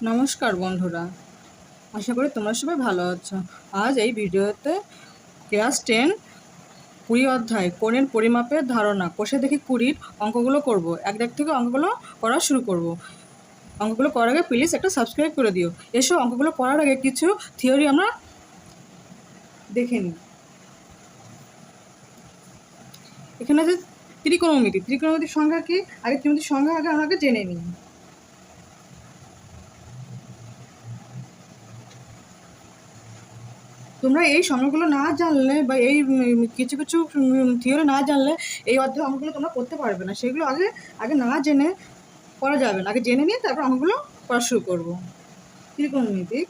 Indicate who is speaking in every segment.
Speaker 1: নমস্কার বন্ধুরা, আশা করি তোমরা সবাই ভালো আছো। আজ এই ভিডিওতে ক্লাস 10 20 অধ্যায় কোণের পরিমাপের ধারণা কোষে দেখি 20 অঙ্কগুলো করব। এক দেখ থেকে অঙ্কগুলো করা শুরু করব। অঙ্কগুলো করার আগে প্লিজ একটা সাবস্ক্রাইব করে দিও। এসব অঙ্কগুলো করার আগে কিছু থিওরি আমরা দেখে নিই। এখানে আছে ত্রিকোণমিতির সংজ্ঞা কি? আগে ত্রিকোণমিতির সংজ্ঞা আমরা জেনে নিই। তোমরা এই সংজ্ঞাগুলো না জানলে বা এই কিছু কিছু থিওরি না জানলে এই অধ্যায় অঙ্কগুলো তোমরা করতে পারবে না। সেগুলো আগে আগে না জেনে করা যাবে না। আগে জেনে নিয়ে তারপর অঙ্কগুলো করা শুরু করবো। ত্রিকোণমিতিক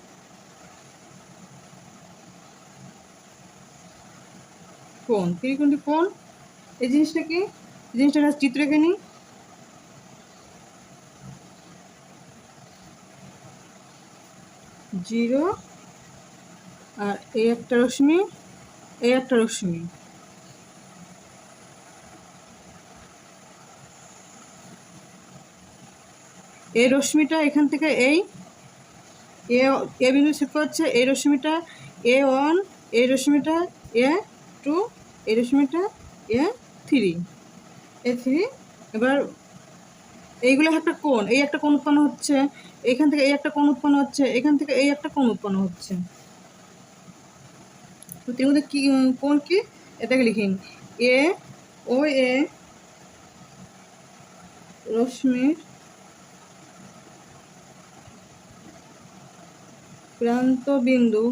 Speaker 1: কোণ, ত্রিকোণমিতিক কোণ এই জিনিসটা কি? জিনিসটা চিত্র এঁকে নিই। জিরো আর এই একটা রশ্মি, এই একটা রশ্মি, এই রশ্মিটা এখান থেকে এই এ বিন্দু ছেদ করছে। এই রশ্মিটা A1, এই রশ্মিটা A2, এই রশ্মিটা A3, এবার এইগুলো একটা কোণ, এই একটা কোণ উৎপন্ন হচ্ছে, এখান থেকে এই একটা কোণ উৎপন্ন হচ্ছে, এখান থেকে এই একটা কোণ উৎপন্ন হচ্ছে। তো এর মধ্যে কি কোণ কি এটাকে লিখিন। এ ও এ রশ্মির প্রান্ত বিন্দু,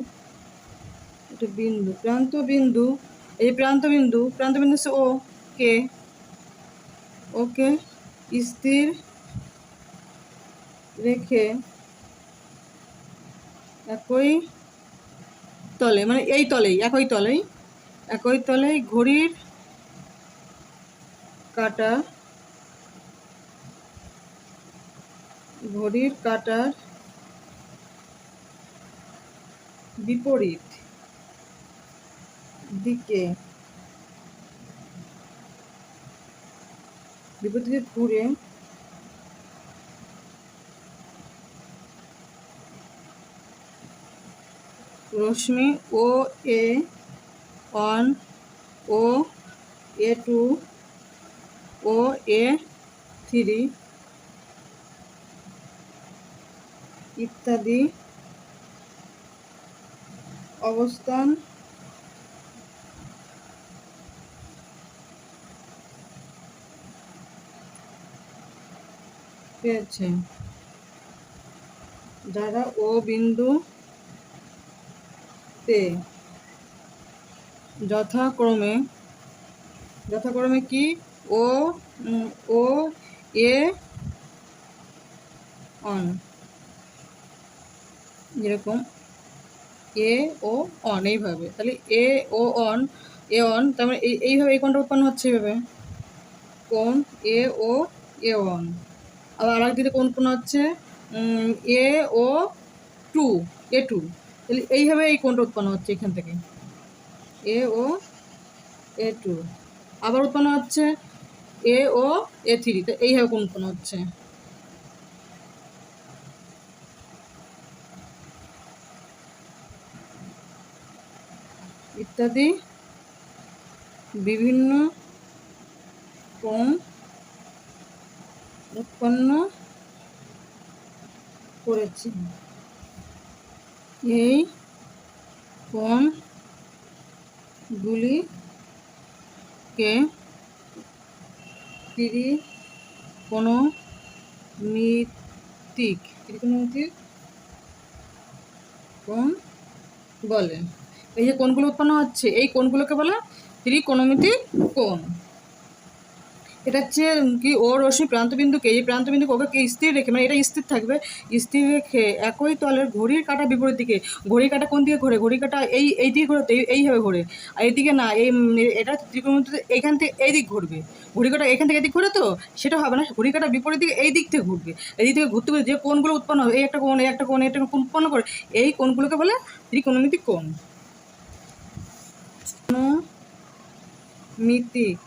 Speaker 1: এটা বিন্দু, প্রান্ত বিন্দু, এই প্রান্ত বিন্দু হচ্ছে ও কে, ওকে স্থির রেখে একই তলে, মানে এই তলেই, একই তলেই ঘড়ির কাঁটার বিপরীত দিকে ঘুরে রশ্মি ও A1 ও A2 ও A3 ইত্যাদি অবস্থান পেয়েছে, যারা ও বিন্দুতে যথাক্রমে কি ও ও এ অন, যেরকম এ ও অন, এইভাবে। তাহলে এ ও অন, তার মানে এইভাবে এই কোণটা উৎপন্ন হচ্ছে, এইভাবে কোণ এ ও অন। আবার আর একদিকে কোণ উৎপন্ন হচ্ছে এ ও টু, A2, তাহলে এইভাবে এই কোণটা উৎপন্ন হচ্ছে এখান থেকে এ ও A2। আবার উৎপন্ন হচ্ছে এ ও A3, তো এইভাবে কোণ উৎপন্ন হচ্ছে। ইত্যাদি বিভিন্ন কোণ উৎপন্ন করেছে। এই কোণগুলিকে ত্রিকোণমিতিক কোণ বলে। এই যে কোণগুলো উৎপন্ন হচ্ছে, এই কোণগুলোকে বলে ত্রিকোণমিতিক কোণ। এটা হচ্ছে কি, ও রশ্মি প্রান্তবিন্দুকে, এই প্রান্তবিন্দুকে ওকে স্থির রেখে, মানে এটা স্থির থাকবে, স্থির রেখে একই তলের ঘড়ির কাঁটা বিপরীত দিকে, ঘড়ির কাঁটা কোন দিকে ঘোরে? ঘড়ির কাঁটা এই দিকে ঘোরে, তো এইভাবে ঘোরে। আর এইদিকে না, এটা ত্রিকোণমিতিতে এইখান থেকে এই দিক ঘুরবে। ঘড়ির কাঁটা এখান থেকে এদিক ঘোরে, তো সেটা হবে না। ঘড়ির কাঁটা বিপরীত দিকে এই দিক থেকে ঘুরবে। এই দিক থেকে ঘুরতে যে কোণগুলো উৎপন্ন হবে, এই একটা কোণ, এই একটা কোণ, এই একটা কোণ উৎপন্ন করে, এই কোণগুলোকে বলে ত্রিকোণমিতিক কোণ। ত্রিকোণমিতিক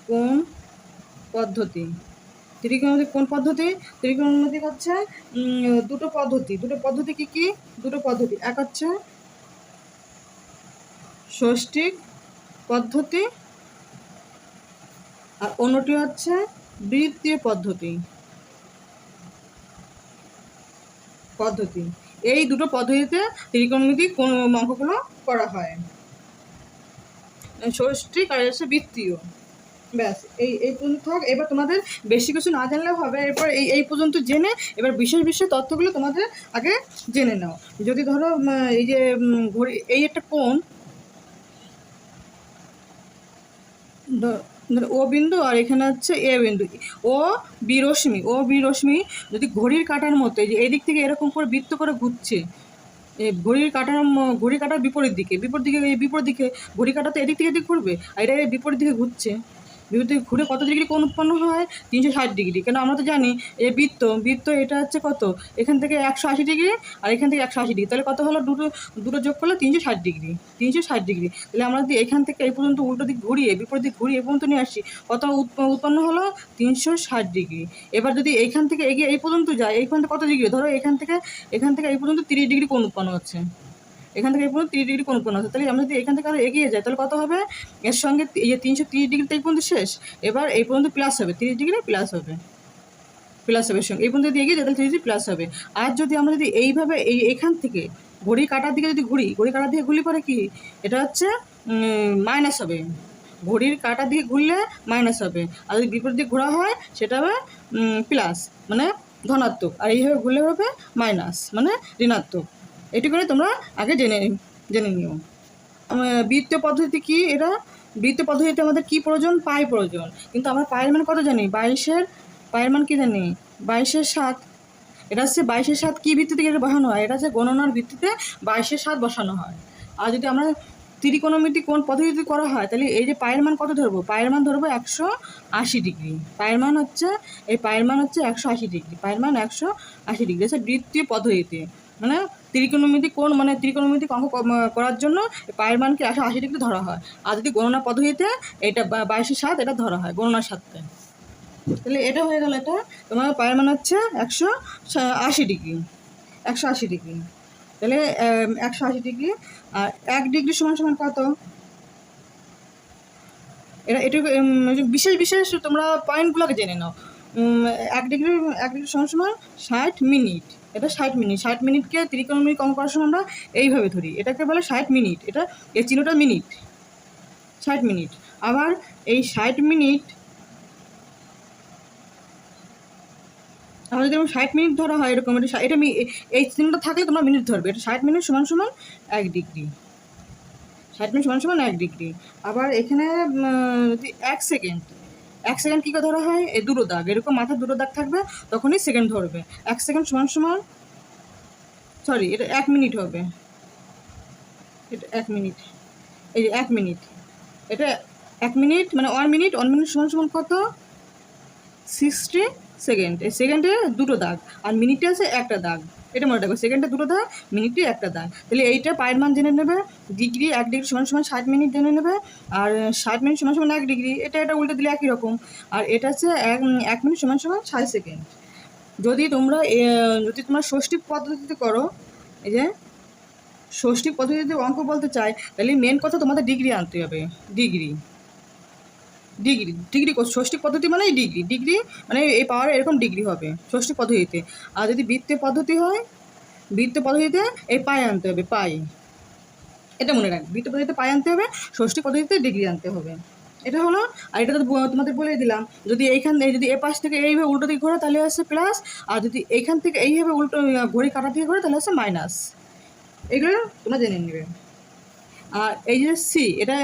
Speaker 1: কোণ পদ্ধতি ত্রিকোণমিতিক কোন পদ্ধতি? ত্রিকোণমিতিক হচ্ছে দুটো পদ্ধতি কি কি? দুটো পদ্ধতি, এক হচ্ছে ষষ্ঠিক পদ্ধতি আর অন্যটি হচ্ছে বৃত্তীয় পদ্ধতি। এই দুটো পদ্ধতিতে ত্রিকোণমিতিক কোন অঙ্কগুলো করা হয়, ষষ্ঠিক আর হচ্ছে বৃত্তীয়। ব্যাস, এই পর্যন্ত থাক। এবার তোমাদের বেশি কিছু না জানলেও হবে, এরপর এই পর্যন্ত জেনে এবার বিশেষ তথ্যগুলো তোমাদের আগে জেনে নাও। যদি ধরো এই যে ঘড়ি, এই একটা কোণ, ও বিন্দু আর এখানে হচ্ছে এ বিন্দু, ও বি রশ্মি যদি ঘড়ির কাঁটার মতো এই যে এদিক থেকে এরকম করে বৃত্ত করে ঘুরছে, ঘড়ির কাঁটার বিপরীত দিকে ঘড়ি কাঁটা তো এদিক থেকে এদিক ঘুরবে, আর এটা বিপরীত দিকে ঘুরছে। বিপরীত দিকে ঘুরে কত ডিগ্রি কোণ উৎপন্ন হয়? 360 ডিগ্রি। কেন আমরা তো জানি এই বৃত্ত এটা হচ্ছে কত, এখান থেকে 180 ডিগ্রি আর এখান থেকে 180 ডিগ্রি, তাহলে কত হলো? দুটো যোগ করলে 360 ডিগ্রি। তাহলে আমরা যদি এখান থেকে এই পর্যন্ত উল্টো দিক ঘুরিয়ে বিপরীত দিক ঘুরিয়ে এই পর্যন্ত নিয়ে আসি, কত উৎপন্ন হলো? 360 ডিগ্রি। এবার যদি এইখান থেকে এগিয়ে এই পর্যন্ত যায়, এই পর্যন্ত কত ডিগ্রি? ধরো এখান থেকে এই পর্যন্ত 30 ডিগ্রি কোণ উৎপন্ন হচ্ছে, এখান থেকে এই পর্যন্ত 30 ডিগ্রি কোণ উৎপন্ন হচ্ছে। তাহলে আমরা যদি এখান থেকে আরও এগিয়ে যাই তাহলে কত হবে? এর সঙ্গে এই যে 330 ডিগ্রিতে এই পর্যন্ত শেষ, এবার এই পর্যন্ত প্লাস হবে, 30 ডিগ্রি প্লাস হবে সঙ্গে এই পর্যন্ত যদি এগিয়ে যায় তাহলে 30 ডিগ্রি প্লাস হবে। আর যদি আমরা যদি এইভাবে এখান থেকে ঘড়ির কাঁটার দিকে যদি ঘুরলে পরে কি এটা হচ্ছে মাইনাস হবে, ঘড়ির কাঁটার দিকে ঘুরলে মাইনাস হবে, আর যদি বিপরীত দিকে ঘোরা হয় সেটা হবে প্লাস মানে ধনাত্মক, আর এইভাবে ঘুরলে হবে মাইনাস মানে ঋণাত্মক। এটি করে তোমরা আগে জেনে নিও। বৃত্তীয় পদ্ধতি কি? এটা বৃত্তীয় পদ্ধতিতে আমাদের কি প্রয়োজন? পাই প্রয়োজন। কিন্তু আমরা পায়ের মান কত জানি? পায়ের মান কি জানি? 22/7। এটা হচ্ছে 22/7 কী ভিত্তিতে এটা বসানো হয়? এটা হচ্ছে গণনার ভিত্তিতে 22/7 বসানো হয়। আর যদি আমরা ত্রিকোণমিতিক কোন পদ্ধতিতে করা হয় তাহলে এই যে পায়ের মান কত ধরবো? পায়ের মান ধরবো 180 ডিগ্রি। পায়ের মান হচ্ছে 180 ডিগ্রি। পায়ের মান 180 ডিগ্রি। আচ্ছা, বৃত্তীয় পদ্ধতিতে মানে ত্রিকোণমিতিক কোণ মানে ত্রিকোণমিতিক অঙ্ক করার জন্য পায়ের মানকে 180 ডিগ্রি ধরা হয়। আর যদি গণনা পদ্ধতিতে এটা 22/7 এটা ধরা হয় গণনার সাথে। তাহলে এটা হয়ে গেল, এটা তোমার পায়ের মান হচ্ছে 180 ডিগ্রি। তাহলে 180 ডিগ্রি আর 1 ডিগ্রি সমান কত? এটা বিশেষ তোমরা পয়েন্টগুলোকে জেনে নাও। 1 ডিগ্রি সমান 60 মিনিট। এটা 60 মিনিট। 60 মিনিটকে ত্রিকোণমিতিক অঙ্ক করার সময় আমরা এইভাবে ধরি, এটাকে বলে 60 মিনিট। এটা এই চিহ্নটা মিনিট, 60 মিনিট। আবার এই 60 মিনিট যদি 60 মিনিট ধরা হয় এরকম, এটা এই চিহ্নটা থাকলে তোমরা মিনিট ধরবে। এটা 60 মিনিট সমান 1 ডিগ্রি। 60 মিনিট সমান 1 ডিগ্রি। আবার এখানে যদি 1 সেকেন্ড কী করে ধরা হয়? এই দুটো দাগ, এরকম মাথার দুটো দাগ থাকবে, তখনই সেকেন্ড ধরবে। 1 সেকেন্ড সমান এটা 1 মিনিট হবে। এটা 1 মিনিট, এই যে 1 মিনিট, এটা 1 মিনিট মানে 1 মিনিট সমান কত? 60 সেকেন্ড। এই সেকেন্ডে দুটো দাগ আর মিনিটে আছে একটা দাগ, এটা মনে রাখবে। সেকেন্ডে দুটো দাগ, মিনিটে একটা দাগ। তাহলে এইটা পায়ের মান জেনে নেবে। 1 ডিগ্রি সমান 60 মিনিট জেনে নেবে। আর 60 মিনিট সমান 1 ডিগ্রি, এটা উল্টে দিলে একই রকম। আর এটা হচ্ছে 1 মিনিট সমান 60 সেকেন্ড। যদি তোমরা ষষ্ঠিক পদ্ধতিতে করো, এই যে ষষ্ঠিক পদ্ধতিতে অঙ্ক বলতে চাই, তাহলে মেন কথা তোমাদের ডিগ্রি আনতে হবে। ডিগ্রি ষষ্ঠিক পদ্ধতি মানে ডিগ্রি মানে এই পাওয়ার এরকম ডিগ্রি হবে ষষ্ঠিক পদ্ধতিতে। আর যদি বৃত্তীয় পদ্ধতি হয়, বৃত্তীয় পদ্ধতিতে এই পাই আনতে হবে, পাই। এটা মনে রাখবে, বৃত্তীয় পদ্ধতিতে পাই আনতে হবে, ষষ্ঠিক পদ্ধতিতে ডিগ্রি আনতে হবে। এটা হলো। আর এটা তো তোমাদের বলে দিলাম, যদি যদি এ পাশ থেকে এইভাবে উল্টো দিকে ঘোরে তাহলে হচ্ছে প্লাস, আর যদি এইখান থেকে এইভাবে উল্টো ঘড়ি কাটা দিকে ঘোরে তাহলে হচ্ছে মাইনাস। এগুলো তোমরা জেনে নেবে। আর এই যে সি, এটা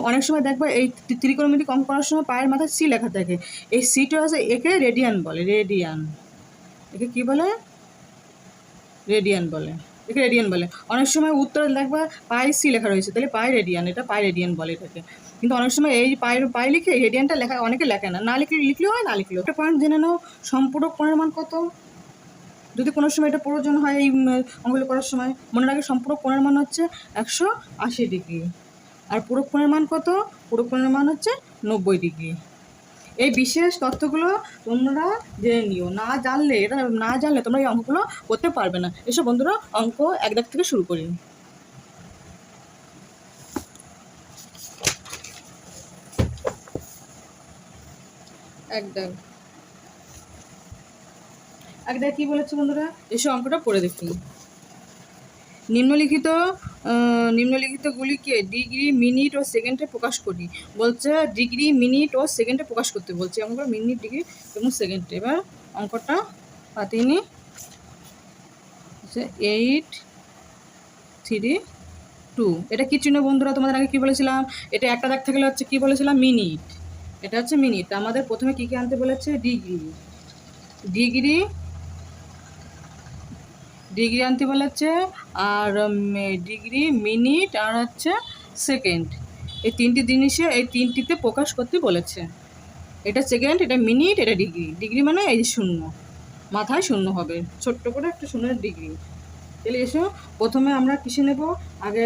Speaker 1: অনেক সময় দেখবে এই ত্রিকোণমিতিক অঙ্ক করার সময় পায়ের মাথায় সি লেখা থাকে। এই সিটা আছে, একে রেডিয়ান বলে। একে কী বলে? রেডিয়ান বলে। অনেক সময় উত্তরে দেখবা পাই সি লেখা রয়েছে, তাহলে পাই রেডিয়ান, এটা পাই রেডিয়ান বলে এটাকে। কিন্তু অনেক সময় এই পাই লিখে রেডিয়ানটা অনেকে লেখে না, লিখলেও হয়, না লিখলেও। একটা পয়েন্ট জেনে নাও, সম্পূরক কোণের মান কত? যদি কোনো সময় এটা প্রয়োজন হয় এই অঙ্কগুলো করার সময়, মনে রাখে সম্পূরক কোণের মান হচ্ছে 180 ডিগ্রি। আর পূরক কোণের মান কত? পূরক কোণের মান হচ্ছে 90 ডিগ্রি। এই বিশেষ তথ্যগুলো তোমরা জেনে নিও, না জানলে তোমরা এই অঙ্কগুলো করতে পারবে না। এসব বন্ধুরা অঙ্ক 1 দাগ থেকে শুরু করি। এক দাগ কি বলেছে বন্ধুরা, এসব অঙ্কটা পড়ে দেখি। নিম্নলিখিতগুলিকে ডিগ্রি, মিনিট ও সেকেন্ডে প্রকাশ করি। বলছে ডিগ্রি, মিনিট ও সেকেন্ডে প্রকাশ করতে বলছে। অঙ্কটা মিনিট, ডিগ্রি এবং সেকেন্ডে। এবার অঙ্কটা পাতিয়ে নিই। 8, 3, 2। এটা কি চিহ্ন বন্ধুরা? তোমাদের আগে কী বলেছিলাম? এটা একটা দাগ থাকলে হচ্ছে কী বলেছিলাম? মিনিট। এটা হচ্ছে মিনিট। আমাদের প্রথমে কী কী আনতে বলেছে? ডিগ্রি আনতে বলেছে, আর ডিগ্রি, মিনিট আর হচ্ছে সেকেন্ড। এই তিনটি জিনিসে এই তিনটিতে প্রকাশ করতে বলেছে। এটা সেকেন্ড, এটা মিনিট, এটা ডিগ্রি মানে এই শূন্য, মাথায় শূন্য হবে, ছোট্ট করে একটা শূন্যের ডিগ্রি। তাহলে এসো প্রথমে আমরা কিসে নেব? আগে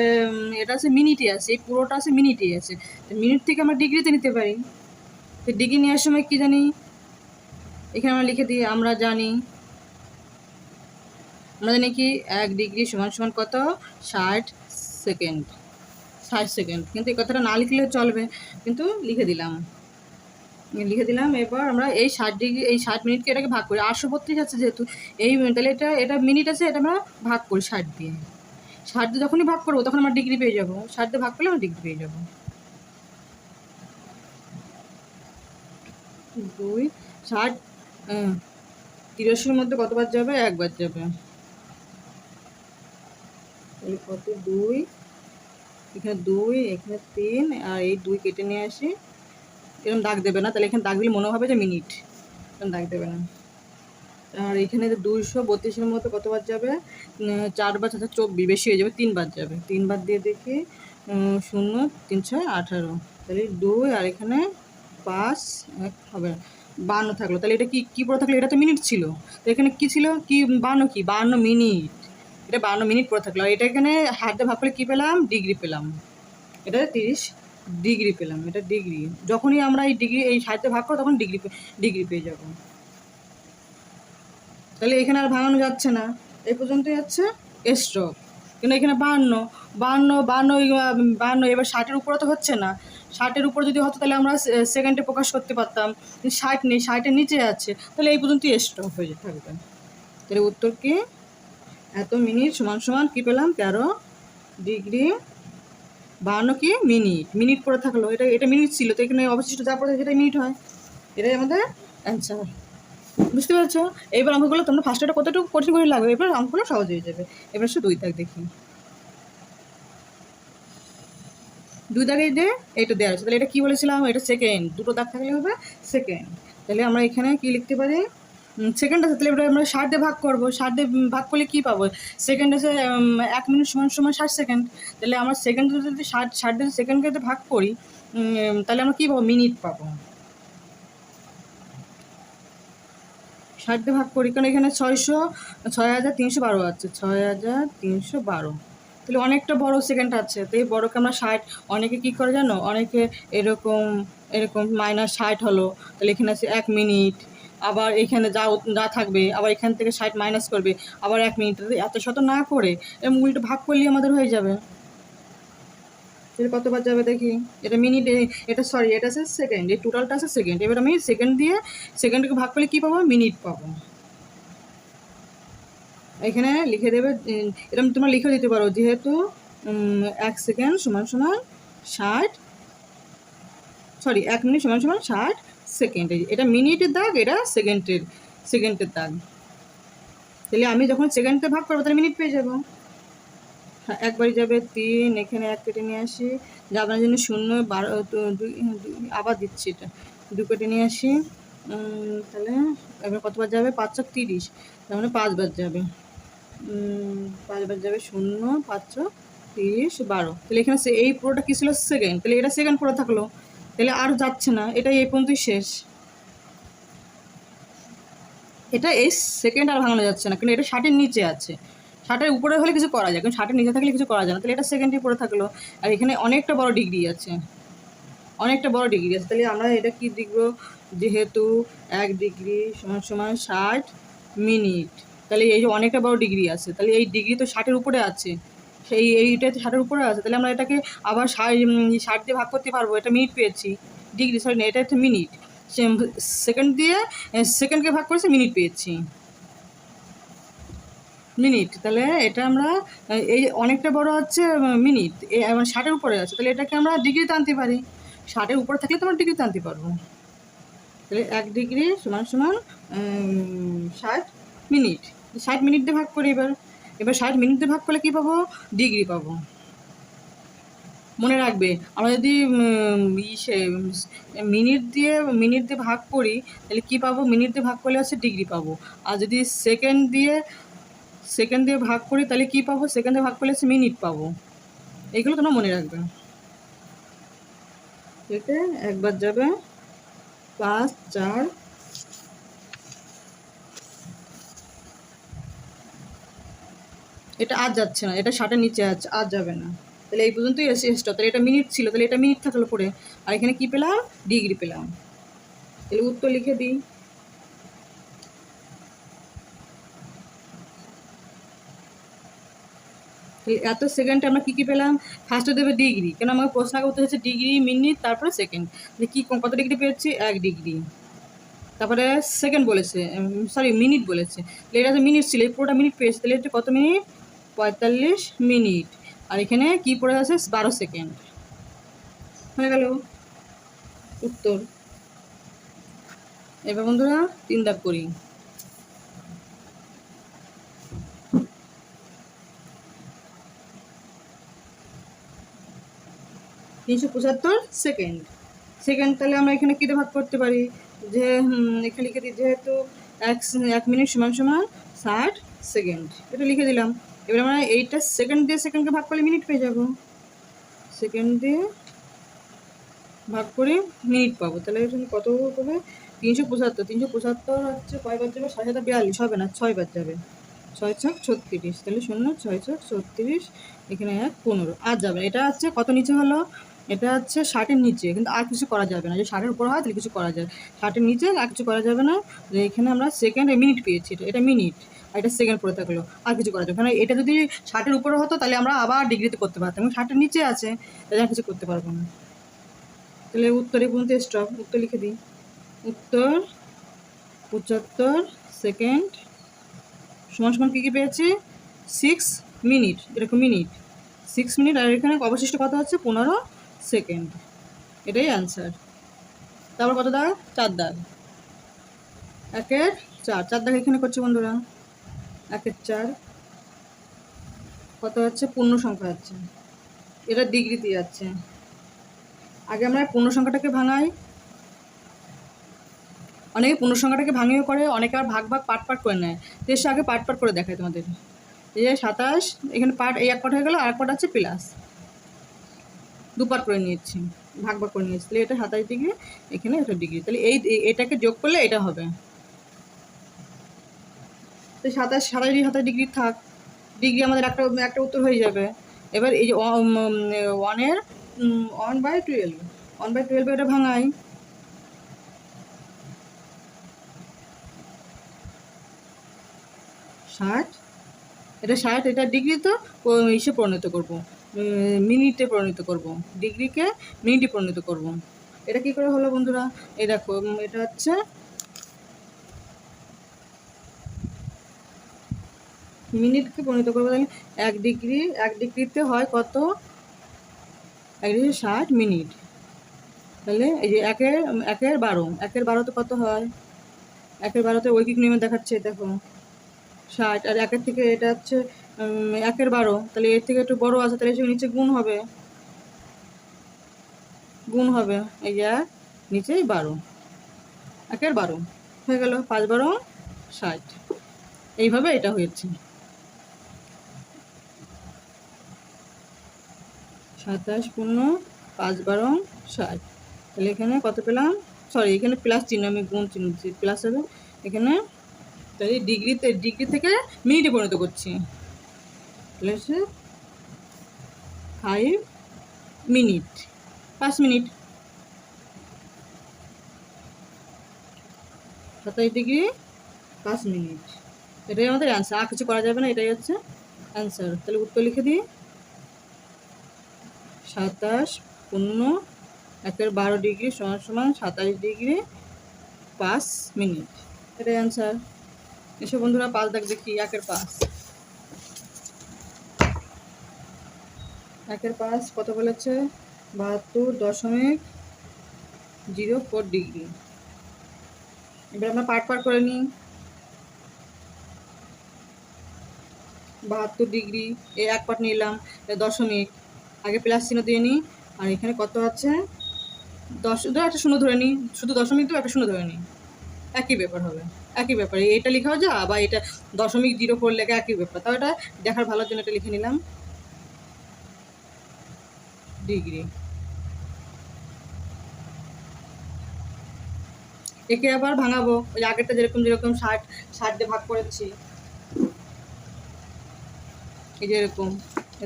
Speaker 1: এটা আছে মিনিটে আছে, এই পুরোটা আছে মিনিটে আছে। মিনিট থেকে আমরা ডিগ্রিতে নিতে পারি। তো ডিগ্রি নেওয়ার সময় কী জানি, এখানে আমরা লিখে দিই। আমরা জানি কি 1 ডিগ্রি সমান সমান কত? 60 সেকেন্ড। কিন্তু এই কথাটা না লিখলেও চলবে, কিন্তু লিখে দিলাম। এবার আমরা এই 60 ডিগ্রি, এই 60 মিনিটকে এটাকে ভাগ করি। 832 আছে যেহেতু, তাহলে এটা মিনিট আছে, এটা আমরা ভাগ করি 60 দিয়ে। 60 দিয়ে যখনই ভাগ করবো তখন আমরা ডিগ্রি পেয়ে যাবো। 60 দিয়ে ভাগ করলে আমরা ডিগ্রি পেয়ে যাবো। 2, 60, 83-র মধ্যে কতবার যাবে? 1 বার যাবে। তাহলে কত? 2, এখানে 2, এখানে 3, আর এই 2 কেটে নিয়ে আসি। এরকম দাগ দেবে না, তাহলে এখানে দাগ দিলে মনে হবে যে মিনিট, এরকম দাগ দেবে না। আর এখানে 232-এর মতো কতবার যাবে? 4 বার 24, বেশি হয়ে যাবে, 3 বার যাবে। 3 বার দিয়ে দেখি, 0, 3, 6, 18। তাহলে 2, আর এখানে 5, 1 হবে 52 থাকলো। তাহলে এটা কি পড়ে থাকলো? এটা তো মিনিট ছিল, তো এখানে কি ছিল? 52 মিনিট। এটা 52 মিনিট পড়ে থাকলো। আর এটা এখানে হাত দিয়ে ভাগ করে কী পেলাম? ডিগ্রি পেলাম। এটা 30 ডিগ্রি পেলাম। এটা ডিগ্রি। যখনই আমরা এই ডিগ্রি, এই 60 দিয়ে ভাগ করো তখন ডিগ্রি পেয়ে যাব। তাহলে এখানে আর ভাঙানো যাচ্ছে না, এই পর্যন্তই যাচ্ছে স্টপ। কিন্তু এখানে 52, এবার 60-এর উপরে তো হচ্ছে না। 60-এর উপরে যদি হতো তাহলে আমরা সেকেন্ডে প্রকাশ করতে পারতাম। 60 নেই, 60-এর নিচে আছে, তাহলে এই পর্যন্তই স্টপ হয়ে থাকবে। তাহলে উত্তর কি? এত মিনিট সমান সমান কী পেলাম? 13 ডিগ্রি 52 কি মিনিট পড়ে থাকলো। এটা মিনিট ছিল, তো এখানে অবশিষ্ট যা পড়ে সেটাই মিনিট হয়। এটাই আমাদের অ্যান্সার। বুঝতে পেরেছো? এইবার অঙ্কগুলো তোমরা ফার্স্টটা কতটুকু কঠিন করে লাগবে, এবার অঙ্কগুলো সহজ হয়ে যাবে। এবার 2 দাগ দেখি। 2 দাগে যে এইটা দেওয়া আছে, তাহলে এটা কী বলেছিলাম? এটা সেকেন্ড। 2টো দাগ থাকলে হবে সেকেন্ড। তাহলে আমরা এখানে কি লিখতে পারি? সেকেন্ড আছে, তাহলে আমরা 60 দিয়ে ভাগ করবো। 60 দিয়ে ভাগ করলে কী পাবো? সেকেন্ড আছে 1 মিনিট সমান সমান 60 সেকেন্ড। তাহলে আমরা সেকেন্ড যদি 60 দিয়ে সেকেন্ডকে যদি ভাগ করি, তাহলে আমরা কী পাবো? মিনিট পাবো। 60 দিয়ে ভাগ করি, কারণ এখানে 6312 আছে। 6312, তাহলে অনেকটা বড় সেকেন্ড আছে। তো এই বড়কে আমরা 60, অনেকে কী করে জানো? অনেকে এরকম -60 হলো, তাহলে এখানে আছে 1 মিনিট। আবার এখানে যা থাকবে, আবার এখান থেকে 60 মাইনাস করবে, আবার 1 মিনিট। এত শত না করে এরকম উল্টো ভাগ করলেই আমাদের হয়ে যাবে। কতবার যাবে দেখি? এটা মিনিট, এটা আছে সেকেন্ড, এই টোটালটা আছে সেকেন্ড। এবার আমি সেকেন্ড দিয়ে সেকেন্ডকে ভাগ করলে কী পাবো? মিনিট পাবো। এখানে লিখে দেবে, এরকম তোমরা লিখে দিতে পারো, যেহেতু 1 সেকেন্ড সমান সমান 60, 1 মিনিট সমান সমান 60 সেকেন্ড। এটা মিনিটের দাগ, এটা সেকেন্ডের দাগ। তাহলে আমি যখন সেকেন্ডে ভাগ করবো তাহলে মিনিট পেয়ে যাবো। একবারই যাবে 3, এখানে 1 কেটে নিয়ে আসি, যাবার জন্য 0, 12, আবার দিচ্ছি, এটা 2 কেটে নিয়ে আসি। তাহলে এবার কতবার যাবে? 530, তার মানে 5 বার যাবে। 5 বার যাবে, 0, 5, 30, 12। তাহলে এখানে এই পুরোটা কী ছিল? সেকেন্ড। তাহলে এটা সেকেন্ড পড়ে থাকলো, তাহলে আর যাচ্ছে না, এটাই এই পর্যন্তই শেষ। এটা এই সেকেন্ড আর ভাঙানো যাচ্ছে না, কিন্তু এটা 60-এর নিচে আছে। 60-এর উপরে হলে কিছু করা যায়, কিন্তু 60-এর নিচে থাকলে কিছু করা যায় না। তাহলে এটা সেকেন্ডই পড়ে থাকলো, আর এখানে অনেকটা বড় ডিগ্রি আছে। অনেকটা বড় ডিগ্রি আছে। তাহলে আমরা এটা কি লিখবো, যেহেতু 1 ডিগ্রি সমান সমান 60 মিনিট, তাহলে এই যে অনেকটা বড় ডিগ্রি আছে, তাহলে এই ডিগ্রি তো 60-এর উপরে আছে, এইটা 60-এর উপরে আছে, তাহলে আমরা এটাকে আবার 60 দিয়ে ভাগ করতে পারবো। এটা মিনিট পেয়েছি, ডিগ্রি সরি না, এটা হচ্ছে মিনিট। সেকেন্ড দিয়ে সেকেন্ডকে ভাগ করেছে, মিনিট পেয়েছি, মিনিট। তাহলে এটা আমরা এই অনেকটা বড় হচ্ছে মিনিট, 60-এর উপরে আছে, তাহলে এটাকে আমরা ডিগ্রিতে আনতে পারি। 60-এর উপরে থাকলে তো আমরা ডিগ্রিতে আনতে পারবো। তাহলে 1 ডিগ্রি সমান সমান 60 মিনিট। 60 মিনিট দিয়ে ভাগ করি এবার। 60 মিনিট দিয়ে ভাগ করলে কী পাবো, ডিগ্রি পাবো। মনে রাখবে, আমরা যদি মিনিট দিয়ে ভাগ করি তাহলে কী পাবো, মিনিট দিয়ে ভাগ করলে হচ্ছে ডিগ্রি পাবো। আর যদি সেকেন্ড দিয়ে ভাগ করি তাহলে কী পাবো, সেকেন্ড দিয়ে ভাগ করলে হচ্ছে মিনিট পাবো। এইগুলো তোমরা মনে রাখবে। এতে একবার যাবে 5 4, এটা আর যাচ্ছে না, এটা 60-এর নিচে আছে, আর যাবে না। তাহলে এই পর্যন্তই স্টপ। তাহলে এটা মিনিট ছিল, তাহলে এটা মিনিট থাকলো পরে, আর এখানে কী পেলাম, ডিগ্রি পেলাম। তাহলে উত্তর লিখে দিই। এত সেকেন্ডে আমরা কী কী পেলাম, ফার্স্টে দেবে ডিগ্রি, কেন আমাকে প্রশ্ন আগে উত্তর হচ্ছে ডিগ্রি মিনিট তারপরে সেকেন্ড। কী কত ডিগ্রি পেয়েছি, 1 ডিগ্রি। তারপরে সেকেন্ড বলেছে, সরি মিনিট বলেছে, তাহলে এটা তো মিনিট ছিল, এই পুরোটা মিনিট পেয়েছে, তাহলে এটা কত মিনিট, 45 মিনিট। আর এখানে কী পড়ে আছে, 12 সেকেন্ড। হয়ে গেল উত্তর। এবার বন্ধুরা 3 দাগ করি। সেকেন্ড, তাহলে আমরা এখানে কী ভাগ করতে পারি, যে এখানে লিখে দিই, যেহেতু 1 মিনিট সমান সমান 60 সেকেন্ড, এটা লিখে দিলাম। এবার আমরা এইটা সেকেন্ড দিয়ে সেকেন্ডকে ভাগ করলে মিনিট পেয়ে যাব, সেকেন্ড দিয়ে ভাগ করে মিনিট পাবো। তাহলে এখানে কত হবে, 375 হচ্ছে কয়বার যাবে, 742 হবে না, 6 বার যাবে, 6 ছক 36, তাহলে 0 6 ছক 36, এখানে 1 15, আর যাবে। এটা হচ্ছে কত নিচে হলো, এটা হচ্ছে 60-এর নিচে, কিন্তু আর কিছু করা যাবে না। যদি 60-এর উপর হয় তাহলে কিছু করা যায়, 60-এর নিচে আর কিছু করা যাবে না। এখানে আমরা সেকেন্ড মিনিট পেয়েছি, এটা মিনিট, আর এটা সেকেন্ড পড়ে থাকলো, আর কিছু করা যাবে। কারণ এটা যদি 60-এর উপরে হতো তাহলে আমরা আবার ডিগ্রিতে করতে পারতাম, এবং 60-এর নিচে আছে, তাহলে আর কিছু করতে পারবো না। তাহলে উত্তরে পর্যন্ত স্টপ, উত্তর লিখে দিই। উত্তর 75 সেকেন্ড সমান সমান কী কী পেয়েছি, 6 মিনিট, এরকম মিনিট 6 মিনিট, আর এখানে অবশিষ্ট কত হচ্ছে, 15 সেকেন্ড। এটাই অ্যান্সার। তারপর কত দাগ, 4 দাগ, 1-এর 4 দাগ এখানে করছে বন্ধুরা। 1-এর 4 কত হচ্ছে, পূর্ণ সংখ্যা হচ্ছে, এটা ডিগ্রিতে যাচ্ছে। আগে আমরা পূর্ণ সংখ্যাটাকে ভাঙাই, অনেকে পূর্ণ সংখ্যাটাকে ভাঙিয়েও করে, অনেকে আর ভাগ পাট করে নেয়। তো এসে আগে পাট করে দেখায় তোমাদের। এই যে 27, এখানে পার্ট, এই 1 পার্ট হয়ে গেলো, আর 1 পার্ট আছে প্লাস, 2 পার্ট করে নিয়েছি, ভাগ করে নিয়েছি। তাহলে এটা 27 ডিগ্রি, এখানে এটা ডিগ্রি, তাহলে এটাকে যোগ করলে এটা হবে। তো 27 ডিগ্রি থাক, ডিগ্রি আমাদের একটা উত্তর হয়ে যাবে। এবার এই যে 1/12 এটা ভাঙাই, 60, এটা 60, এটা ডিগ্রি তো ইসে পরিণত করবো, মিনিটে পরিণত করব, ডিগ্রিকে মিনিটে পরিণত করব। এটা কি করে হলো বন্ধুরা, এই দেখো, এটা হচ্ছে মিনিটকে পরিণত করবো, তাহলে 1 ডিগ্রিতে হয় কত, 1 ডিগ্রি 60 মিনিট। তাহলে এই যে 1-এর 12তে কত হয়, 1-এর 12তে ঐকিক নিয়মে দেখাচ্ছে, দেখো 60, আর 1-এর থেকে এটা হচ্ছে 1-এর 12, তাহলে এর থেকে একটু বড় আছে, তাহলে নিচে গুণ হবে, এই যে 1 নিচে 12, 1-এর 12 হয়ে গেল, 5-12 60, এইভাবে এটা হয়েছে। 27 পূর্ণ 5-12 60, তাহলে এখানে কত পেলাম, সরি এখানে প্লাস চিহ্ন, আমি গুণ চিহ্ন দিচ্ছি, প্লাস হবে এখানে। তাহলে ডিগ্রি থেকে মিনিটে পরিণত করছি, তাহলে হচ্ছে 5 মিনিট, 5 মিনিট। 27 degree 5 minute. এটাই আমাদের অ্যান্সার, আর কিছু করা যাবে না, এটাই হচ্ছে অ্যান্সার। তাহলে উত্তর লিখে দিই, 27 পূর্ণ 1/12 সমান 27 ডিগ্রি 5 মিনিট। এটাই অ্যান্সার। এসব বন্ধুরা 5 দাগ দেখি, 1/5। 1/5 কত বলেছে? 72.04 ডিগ্রি। এবার আমরা পার্ট করে নিই। 72 ডিগ্রি, এই এক পার্ট নিলাম, দশমিক, আগে প্লাস চিহ্ন দিয়ে নিই। আর এখানে কত আছে? 10, একটা শূন্য ধরে নিই, শুধু দশমিক তো একটা শূন্য ধরে নিই, একই ব্যাপার হবে, একই ব্যাপার। এটা লেখাও যা, বা এটা 0.04 লেখা একই ব্যাপার। তাও এটা দেখার ভালোর জন্য এটা লিখে নিলাম ডিগ্রি। একে আবার ভাঙাবো, ওই আগেরটা যেরকম 60 দিয়ে ভাগ করেছি, এই যে এরকম।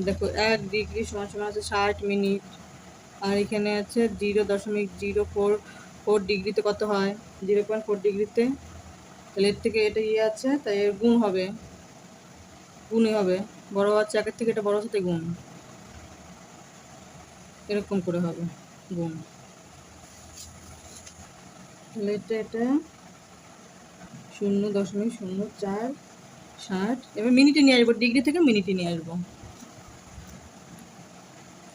Speaker 1: দেখো 1 ডিগ্রি সমান আছে 60 মিনিট, আর এখানে আছে 0.04 ডিগ্রিতে কত হয়? 0.4 ডিগ্রিতে। তাহলে এর থেকে এটা আছে, তাই এর গুণ হবে, গুণই হবে। বড় আছে একের থেকে, এটা বড় সাথে গুণ, এরকম করে হবে গুণ। তাহলে এটা 0.0460। এবার মিনিটে নিয়ে আসবো, ডিগ্রি থেকে মিনিটে নিয়ে আসবো,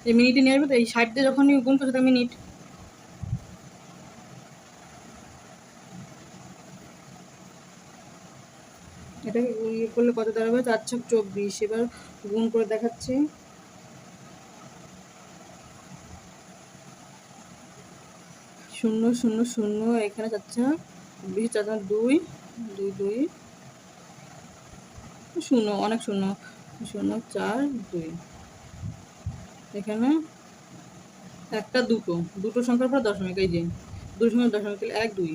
Speaker 1: এই মিনিটে নিয়ে আসবো। তো এই 60 দিয়ে যখনই গুণ করছে তার মিনিট। এটাকে ইয়ে করলে কত দাঁড়াবে? 4×4 = 24। এবার গুণ করে দেখাচ্ছি। 0 0 0, এখানে 4×20, 4×2 2 2 0, অনেক শূন্য, 0 4 2। এখানে একটা দুটো সংখ্যার পর দশমিক, এই যে 2 সময় দশমিক, 1 2,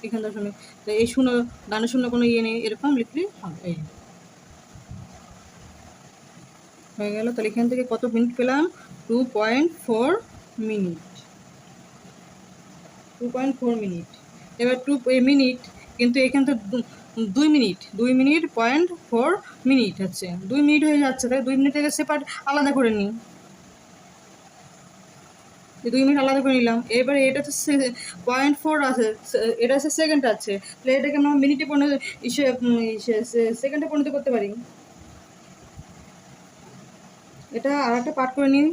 Speaker 1: এখানে দশমিক। তো এই শূন্য, ডানে শূন্য কোনো ইয়ে নেই, এরকম লিখলে হবে। এই হয়ে গেল। তাহলে এখান থেকে কত মিনিট পেলাম? 2.4 মিনিট, 2.4 মিনিট। এবার 2 মিনিট, কিন্তু এখানে তো 2 মিনিট, 2 মিনিট 0.4 মিনিট হচ্ছে, 2 মিনিট হয়ে যাচ্ছে। তাই 2 মিনিটটাকে সেপারেট আলাদা করে নিই, 2 মিনিট আলাদা করে নিলাম। এবারে এটা তো 0.4 আছে, এটা হচ্ছে সেকেন্ড আছে, তাহলে এটাকে আমরা মিনিটে পরিণত, সেকেন্ডে পরিণত করতে পারি। এটা আর একটা পার্ট করে নিই,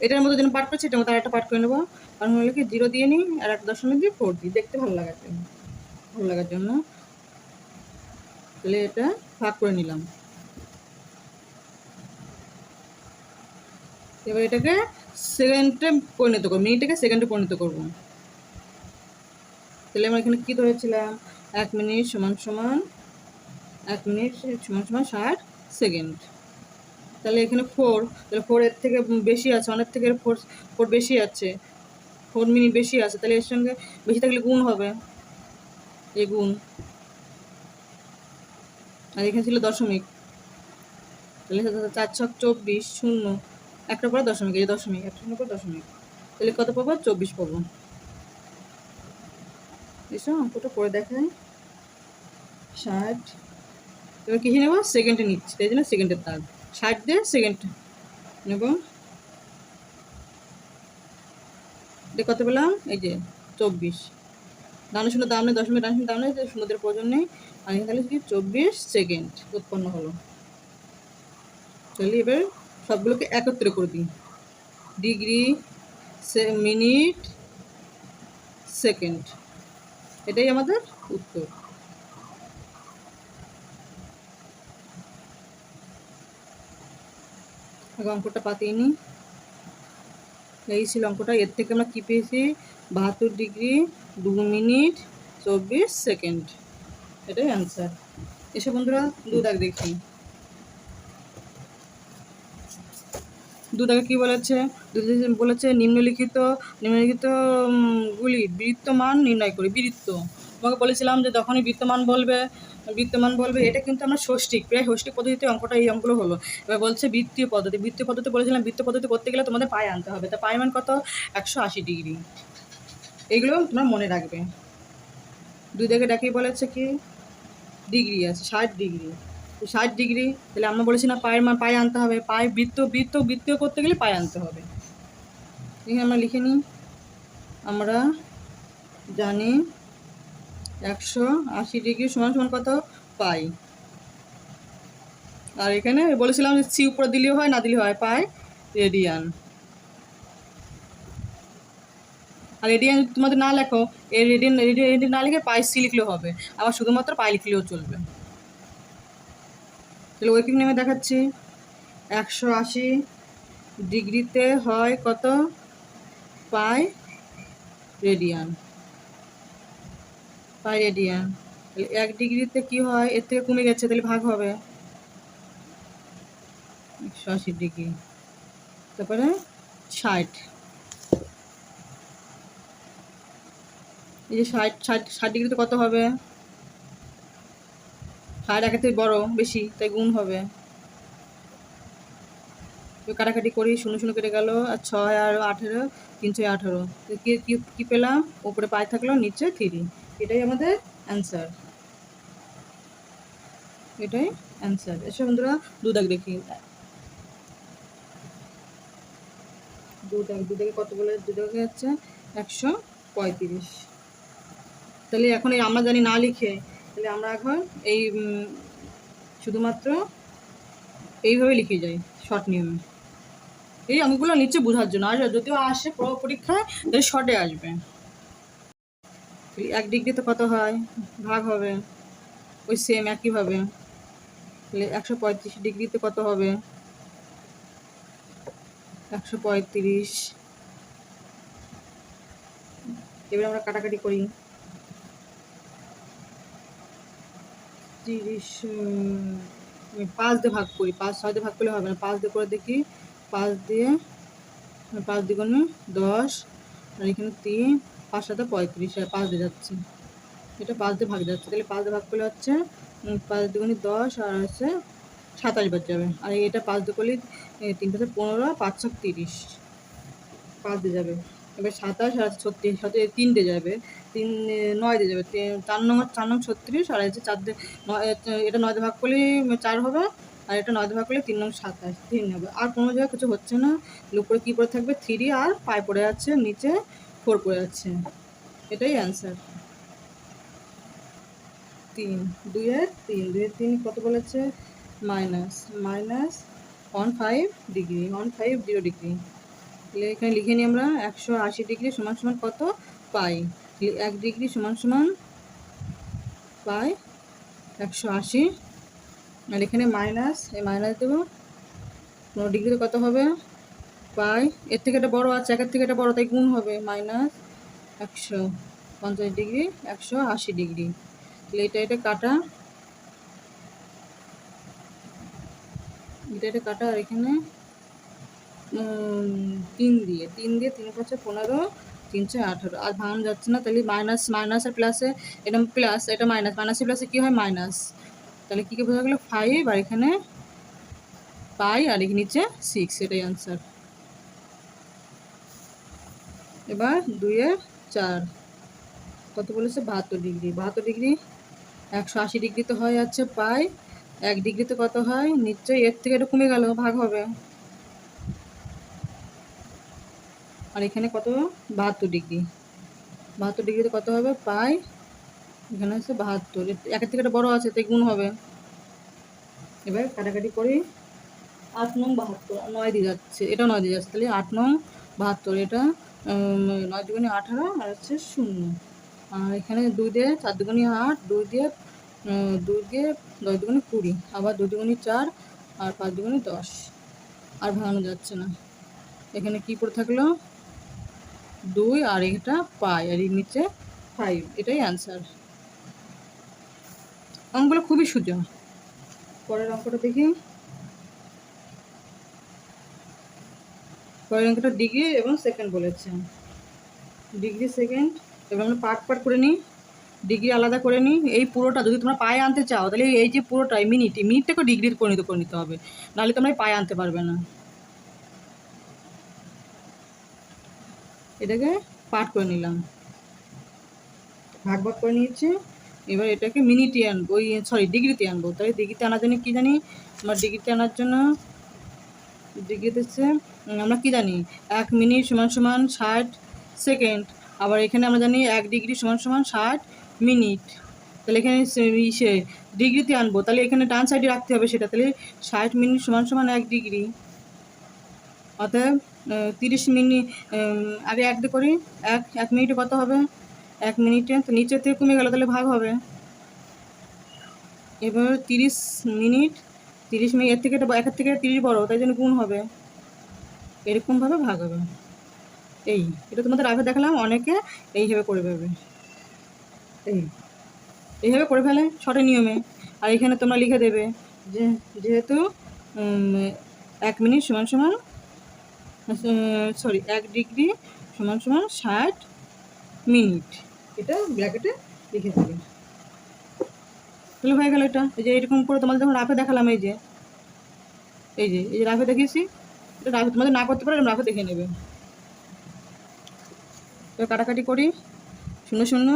Speaker 1: এটার মধ্যে যেন পার্ট করছি, এটার মধ্যে আর একটা পার্ট করে নেবো। কারণ হলে কি 0 দিয়ে নিই আর 1.4 দিই, দেখতে ভালো লাগার জন্য। তাহলে এটা ভাগ করে নিলাম। এবার এটাকে সেকেন্ডে পরিণত করবো, মিনিটটাকে সেকেন্ডে পরিণত করবো। তাহলে আমরা এখানে কী ধরেছিলাম? 1 মিনিট সমান 60 সেকেন্ড। তাহলে এখানে 4, তাহলে 4 এর থেকে বেশি আছে, অনেক থেকে 4 বেশি আছে, 4 মিনিট বেশি আছে। তাহলে এর সঙ্গে বেশি থাকলে গুণ হবে, এই গুণ। আর এখানে ছিল দশমিক, তাহলে 4×4 = 0, একটা পরে দশমিক, এই দশমিক, একটা শূন্য পর দশমিক। তাহলে কত পাবো? 24 পাবো। এসো অঙ্কটা করে দেখাই। 60, এবার কী নেবো? সেকেন্ডে নিচ্ছি, তাই জন্য সেকেন্ডের দাগ, 60 দিয়ে সেকেন্ড নেব। দিয়ে কত পেলাম? এই যে 24। ডানে শূন্য দাম নেই, দশমিক ডানে শূন্য দাম নেই, শূন্যদের প্রয়োজন নেই। আর এখানে তাহলে কি 24 সেকেন্ড উৎপন্ন হলো। চলি এবার সবগুলোকে একত্রে করে দিই, ডিগ্রি, মিনিট, সেকেন্ড, এটাই আমাদের উত্তর। অঙ্কটা পাতিয়ে নিই। এই ছিল অঙ্কটা। এর থেকে আমরা কী পেয়েছি? 72 ডিগ্রি 2 মিনিট 24 সেকেন্ড, এটাই অ্যান্সার। এসব বন্ধুরা 2 দাগ দেখি। 2 দাগে কী বলেছে? বলেছে নিম্নলিখিত গুলি বৃত্তমান নির্ণয় করি। বৃত্ত, তোমাকে বলেছিলাম যে যখনই বৃত্তমান বলবে, এটা কিন্তু আমরা ষষ্ঠিক, প্রায় ষষ্ঠিক পদ্ধতিতে অঙ্কটা, এই অঙ্কগুলো হলো। এবার বলছে বৃত্তীয় পদ্ধতি বলেছিলাম, বৃত্ত পদ্ধতি করতে গেলে তোমাদের পায়ে আনতে হবে। তা পায়ে মান কত? 180 ডিগ্রি। এইগুলো তোমরা মনে রাখবে। দুই দাগে ডাকি বলেছে কি ডিগ্রি আছে, 60 ডিগ্রি। 60 ডিগ্রি, তাহলে আমরা বলেছি না পায়ের মান পায়ে আনতে হবে, পায়ে বৃত্ত করতে গেলে পায়ে আনতে হবে। এখানে আমরা লিখে নিই, আমরা জানি 180 ডিগ্রি সমান সমান কত পাই। আর এখানে বলেছিলাম যে সি উপরে দিলেও হয়, না দিলেও হয়, পাই রেডিয়ান। আর রেডিয়ান তোমাদের না লেখো, এই রেডিয়ান না লিখে পাই সি লিখলেও হবে, আবার শুধুমাত্র পাই লিখলেও চলবে। তাহলে ওয়েকিং নেমে দেখাচ্ছি, 180 ডিগ্রিতে হয় কত পাই রেডিয়ান। পাই রেডিয়ান, তাহলে 1 ডিগ্রিতে কি হয়, এর থেকে কমে গেছে, তাহলে ভাগ হবে 180 ডিগ্রি, তারপরে 60। এই যে 60 ডিগ্রিতে কত হবে, 60 একের থেকে বড় বেশি, তাই গুণ হবে। কাটাকাটি করি, 0 0 কেটে গেল, আর 6 আর 18, 3 6 18, কি পেলাম, উপরে পাই থাকলো, নিচে 3। এটাই আমাদের অ্যান্সার, এটাই অ্যান্সার। এসব বন্ধুরা দু দাগ দেখি, দু দাগে কত বলে, দু দাগে হচ্ছে 135। তাহলে এখন এই আমরা জানি না লিখে, তাহলে আমরা এখন এই শুধুমাত্র এইভাবে লিখে যাই শর্ট নিয়মে, এই অঙ্কগুলো নিচে বোঝার জন্য। আর যদিও আসে পরীক্ষায়, তাহলে শর্টে আসবে। 1 ডিগ্রিতে কত হয়, ভাগ হবে ওই সেম একইভাবে। তাহলে 135 ডিগ্রিতে কত হবে, 135। এবার আমরা কাটাকাটি করি, 30 5 দিয়ে ভাগ করি, 5 6 দিয়ে ভাগ করলে হবে না, 5 দিয়ে করে দেখি, 5 দিয়ে 5 দ্বিগুণে 10, আর এখানে 3, 5 7 35, আর 5 দিয়ে যাচ্ছে, এটা 5 দিয়ে ভাগ যাচ্ছে, তাহলে 5 দিয়ে ভাগ করলে হচ্ছে 5 দ্বিগুণে 10, আর হচ্ছে 27 বাদ যাবে, আর এটা 5 দিয়ে করলে 3 5 15, 5 6 30, 5 দিয়ে যাবে। এবার 27 আর 36, 3 দিয়ে যাবে, 3 9 দিয়ে যাবে, 4 নং 36, আর হচ্ছে 4 দিয়ে 9, এটা 9 দিয়ে ভাগ করলে 4 হবে, আর এটা 9 দিয়ে ভাগ করলে 3 নং 27, 3 হবে। আর কোনো জায়গায় কিছু হচ্ছে না, উপরে কী পড়ে থাকবে 3, আর পাই পড়ে আছে, নিচে 4 পড়ে আছে, এটাই অ্যান্সার। 3 2 এর 3 কত বলেছে, -15 ডিগ্রি, 150 ডিগ্রি। তাহলে এখানে লিখে নিই আমরা, 180 ডিগ্রি সমান সমান কত পাই। 1 ডিগ্রি সমান সমান পাই 180, আর এখানে মাইনাস, এই মাইনাস দেবো, 9 ডিগ্রিতে কত হবে পাই, এর থেকে এটা বড় আছে, একের থেকে এটা বড়, তাই গুণ হবে, -150 ডিগ্রি 180 ডিগ্রি। তাহলে এটা কাটা, এটা কাটা, আর এখানে 3 দিয়ে 3 5 15, 3 6 18, আর ভাঙানো যাচ্ছে না, তাহলে মাইনাস আর প্লাসে, এটা প্লাস, এটা মাইনাস, মাইনাসে প্লাসে কী হয় মাইনাস, তাহলে কী বোঝা গেলো 5, আর এখানে পাই, আর এখানে নিচে 6, এটাই আনসার। এবার 2 এর 4 কত বলেছে, 72 ডিগ্রি। 72 ডিগ্রি 180 ডিগ্রিতে হয় যাচ্ছে পাই, 1 ডিগ্রিতে কত হয়, নিশ্চয়ই এর থেকে এটা কমে গেল, ভাগ হবে, আর এখানে কত 72 ডিগ্রি, 72 ডিগ্রিতে কত হবে পাই, এখানে হচ্ছে 72, একের থেকে এটা বড় আছে, তাই গুণ হবে। এবার কাটাকাটি করি, 8 নং 72, 9 দিয়ে যাচ্ছে, এটা 9 দিয়ে যাচ্ছে, তাহলে 8 নং 72, এটা 9 দুগুণে 18, আর হচ্ছে 0, আর এখানে 2 দিয়ে 4 দুগুণে 8, 2 দিয়ে 10 দুগুণে 20, আবার 2 দুগুণে 4, আর 5 দুগুণে 10, আর ভাঙানো যাচ্ছে না, এখানে কি পড়ে থাকলো 2, আর এটা পাই, আর এর নিচে 5, এটাই অ্যান্সার। অঙ্কগুলো খুবই সোজা। পরের অঙ্কটা দেখি, পরের অঙ্কটা ডিগ্রি এবং সেকেন্ড বলেছে, ডিগ্রি সেকেন্ড। এবার আমরা পার্ট করে নিই, ডিগ্রি আলাদা করে নিই। এই পুরোটা যদি তোমরা পায়ে আনতে চাও, তাহলে এই যে পুরোটাই মিনিটটাকে ডিগ্রির পরিণত করে নিতে হবে, নাহলে তোমরা পায়ে আনতে পারবে না। এটাকে পার্ট করে নিলাম, ভাগ ভাগ করে নিয়েছি। এবার এটাকে মিনিটে আনবো, ওই সরি ডিগ্রিতে আনবো। তাই ডিগ্রিতে আনার জন্য কী জানি, আমার ডিগ্রিতে আনার জন্য ডিগ্রিতে হচ্ছে আমরা কী জানি 1 মিনিট সমান সমান 60 সেকেন্ড। আবার এখানে আমরা জানি 1 ডিগ্রি সমান সমান 60 মিনিট। তাহলে এখানে সে ডিগ্রিতে আনবো, তাহলে এখানে ডান সাইডে রাখতে হবে সেটা। তাহলে 60 মিনিট সমান সমান 1 ডিগ্রি। অতএব 30 মিনিট, আগে 1 দিয়ে করি। 1 মিনিটে কত হবে? 1 মিনিটে তো নিচের থেকে কমে গেল, তাহলে ভাগ হবে। এবার 30 মিনিট, 30 মিনিট এর থেকে 1-এর থেকে 30 বড়, তাই জন্য গুণ হবে। এরকমভাবে ভাগ হবে। এটা তোমাদের আগে দেখালাম, অনেকে এইভাবে করে পাবে, এইভাবে করে ফেলে শর্টের নিয়মে। আর এখানে তোমরা লিখে দেবে যে যেহেতু 1 মিনিট সমান সমান 1 ডিগ্রি সমান সমান 60 মিনিট, এটা ব্র্যাকেটে লিখে দেবে। তাহলে হয়ে গেল এটা। এই যে এরকম করে তোমাদের যখন রাফে দেখালাম, এই যে রাফে দেখিয়েছি, এটা রাফে তোমাদের না করতে পারো, রাফে দেখে নেবে। এবার কাটাকাটি করি। 0 0,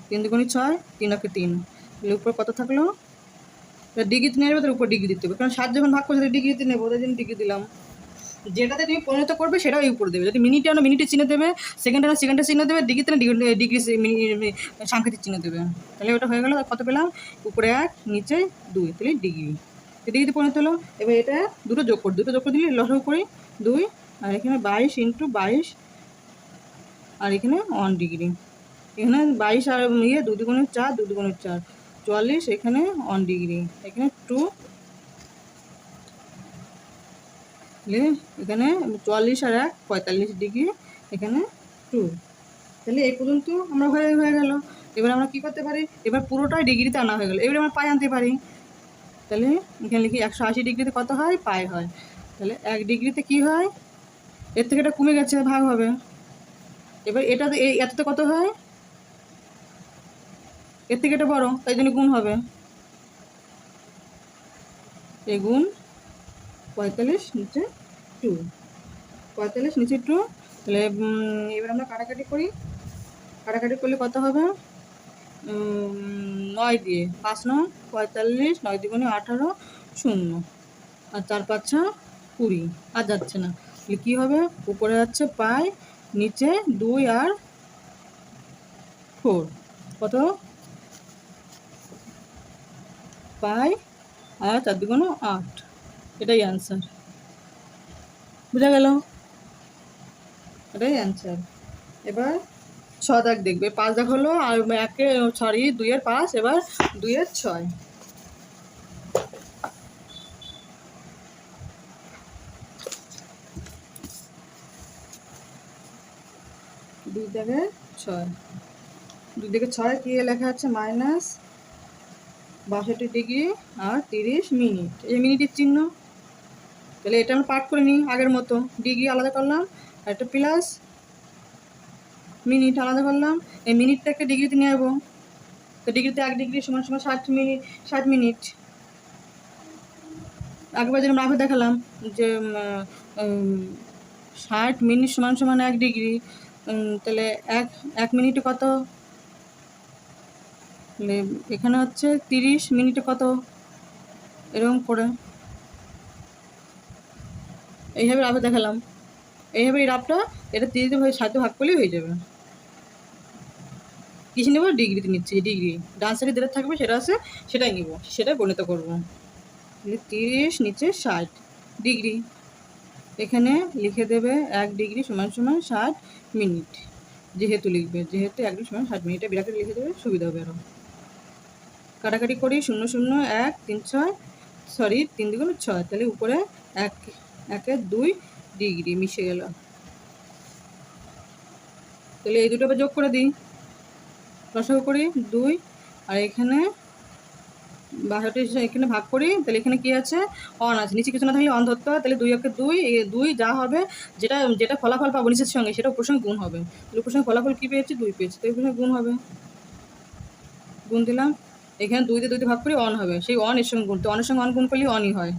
Speaker 1: 3 2 6, 3 1 3। তাহলে উপর কত থাকলো? ডিগ্রিতে নেবে, তার উপর ডিগ্রি দিতে হবে, কারণ 7 যখন ভাগ করছে ডিগ্রিতে নেবো, তাই জন্য ডিগ্রি দিলাম। যেটাতে তুমি পরিণত করবে সেটাও উপর দেবে। যদি মিনিটে আনো মিনিটের চিহ্ন দেবে, সেকেন্ডে আনো সেকেন্ডের চিহ্ন দেবে, ডিগ্রিতে না ডিগ্রি সাংকেতিক চিহ্ন দেবে। তাহলে ওটা হয়ে গেল। কত পেলাম? উপরে 1, নিচে 2, তাহলে ডিগ্রি। ডিগ্রিতে পরিণত হলো। এবার এটা দুটো যোগ করে দিলে লসাগু করি 2, আর এখানে 22 × 22, আর এখানে 1 ডিগ্রি। এখানে 22 আর 2 2 4, 2 2 4, 44, এখানে 1 ডিগ্রি, এখানে 2, এখানে 44 আর 1 45 ডিগ্রি, এখানে 2। তাহলে এই পর্যন্ত আমরা হয়ে গেল। এবার আমরা কী করতে পারি? এবার পুরোটাই ডিগ্রিতে আনা হয়ে গেল। এবারে আমরা পাই আনতে পারি। তাহলে এখানে লিখি 180 ডিগ্রিতে কত হয়? পাই হয়। তাহলে 1 ডিগ্রিতে কী হয়? এর থেকে এটা কমে গেছে, ভাগ হবে। এবার এটা এততে কত হয়? এর থেকে এটা বড়, তাই জন্য গুণ হবে। এই গুণ 45 নিচে 2, 45 নিচে 2। তাহলে এবার আমরা কাটাকাটি করি। কাটাকাটি করলে কত হবে? 9 দিয়ে 5 9 45, 9 2 18, 0, আর 4 5 6 20, আর যাচ্ছে না। তাহলে কী হবে? উপরে যাচ্ছে পাই, নিচে 2 আর 4, কত? পাই আর 4 2 8, এটাই অ্যান্সার। বুঝা গেল? এটাই অ্যান্সার। এবার 6 দাগ দেখবে, 5 দাগ হলো, আর 2 এর 5, এবার 2 এর 6। 2 দাগে 6, 2 দিকে 6 কি লেখা আছে? -62 ডিগ্রি আর 30 মিনিট। এই মিনিটের চিহ্ন। তাহলে এটা আমরা পাঠ করে নিই আগের মতো। ডিগ্রি আলাদা করলাম, আর একটা প্লাস মিনিট আলাদা করলাম। এই মিনিটটাকে ডিগ্রিতে নিয়ে যাবো। তো ডিগ্রিতে 1 ডিগ্রি সমান সমান 60 মিনিট। আগেবার যেরকম রাফে দেখালাম যে 60 মিনিট সমান সমান 1 ডিগ্রি। তাহলে 1 মিনিটে কত? এখানে হচ্ছে 30 মিনিটে কত? এরকম করে এইভাবে রাফে দেখালাম। এইভাবে এই রাফটা এটা 30 সাথে ভাগ করলেই হয়ে যাবে। কিছু নেবো? ডিগ্রিতে নিচ্ছি। ডিগ্রি ডান সাইডে যেটা থাকবে সেটা আছে, সেটাই নিব, সেটাই গণিত করবো। 30 নিচে 60 ডিগ্রি, এখানে লিখে দেবে 1 ডিগ্রি সমান সমান 60 মিনিট। যেহেতু লিখবে, যেহেতু 1 ডিগ্রি সমান 60 মিনিট, ব্র্যাকেট লিখে দেবে, সুবিধা হবে আরও। কাটাকাটি করি। 0 0 1 3 6, সরি 3 2 6, তাহলে উপরে 1 1 2 ডিগ্রি মিশে গেল। তাহলে এই দুটো আবার যোগ করে দিই, লসাগু করি 2, আর এখানে 62 এখানে ভাগ করি। তাহলে এখানে কি আছে? অন আছে, নিচে কিছু না থাকলে অন ধরতে হয়। তাহলে 2 1 2, 2 যা হবে, যেটা যেটা ফলাফল পাবো নিচের সঙ্গে, সেটা উপর সঙ্গে গুণ হবে। তাহলে উপর সঙ্গে ফলাফল কী পেয়েছি? 2 পেয়েছি, তাই উপর সঙ্গে গুণ হবে। গুণ দিলাম। এখানে 2 দিয়ে 2 দিয়ে ভাগ করি, অন হবে। সেই অন এর সঙ্গে গুণ, তো অনের সঙ্গে অন গুণ করলে অনই হয়।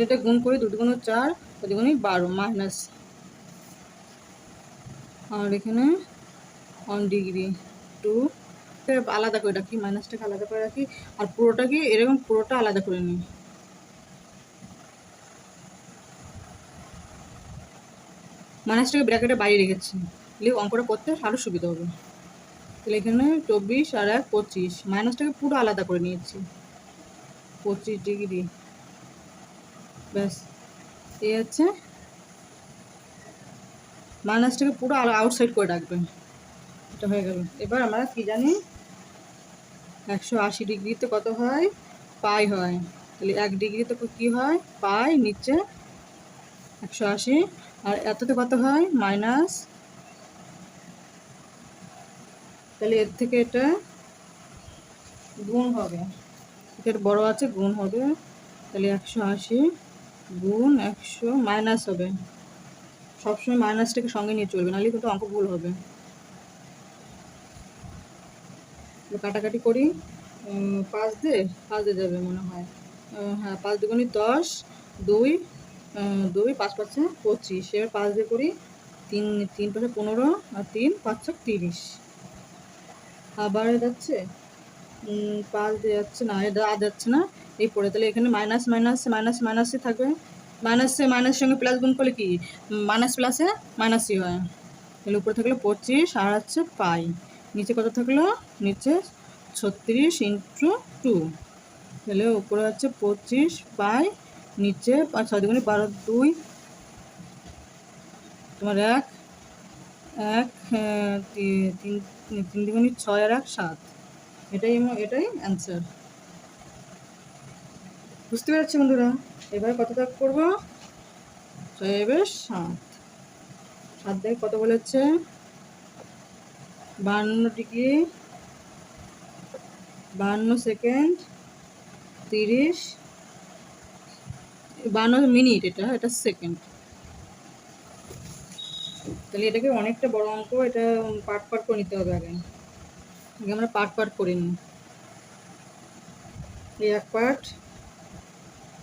Speaker 1: এটা গুণ করি, 2 2 4, 2 2 12, আর এখানে 1 ডিগ্রি 2, আলাদা করে রাখি, মাইনাসটাকে আলাদা করে রাখি, আর পুরোটাকে এরকম পুরোটা আলাদা করে নিই। মাইনাসটাকে ব্র্যাকেটে বাইরে রেখেছি, তাহলে অঙ্কটা করতে আরও সুবিধা হবে। তাহলে এখানে 24 আর 1 25, মাইনাসটাকে পুরো আলাদা করে নিয়েছি, 25 ডিগ্রি। ব্যাস, এই হচ্ছে মাইনাসটাকে পুরো আউটসাইড করে রাখবেন। এটা হয়ে গেল। এবার আমরা কি জানি 180 ডিগ্রিতে কত হয়? পাই হয়। তাহলে 1 ডিগ্রিতে কী হয়? পাই, নিচে 180, আর এততে কত হয়? মাইনাস। তাহলে এর থেকে এটা গুণ হবে, এটা বড় আছে, গুণ হবে। তাহলে 180 গুণ 100 মাইনাস হবে। সবসময় মাইনাসটাকে সঙ্গে নিয়ে চলবে, নাহলে কিন্তু অঙ্ক ভুল হবে। কাটাকাটি করি, 5 দিয়ে যাবে মনে হয়। হ্যাঁ, 5 দুগুণে 10, 2 2 5 5 25। এবার 5 দিয়ে করি, 3 3 5 15, আর 3 5 30। আবার যাচ্ছে 5 দিয়ে যাচ্ছে না, এটা যাচ্ছে না, এই পড়ে। তাহলে এখানে মাইনাস মাইনাস মাইনাস মাইনাসই থাকবে। মাইনাসে মাইনাসের সঙ্গে প্লাস গুণ করলে কি মাইনাস প্লাসে মাইনাসই হয়। তাহলে উপরে থাকলো 25, আর হচ্ছে পাই। নিচে কত থাকলো? নিচে 36 ইন্টু 2। তাহলে উপরে হচ্ছে 25 পাই, নিচে 6 দুগুণে 12, 2 তোমার 1 1 3 দুগুণে 6 আর 1 7। এটাই অ্যান্সার। বুঝতে পারছি বন্ধুরা? এবার কত দাগ করবো? 6 এবার 7। 7 দাগে কত বলেছে? 52 ডিগ্রি 52 সেকেন্ড 30 52 মিনিট, এটা সেকেন্ড। তাহলে এটাকে অনেকটা বড় অঙ্ক, এটা পার্ট পার্ট করে নিতে হবে। আগে আমরা পার্ট পার্ট করে নিই। এই এক পার্ট,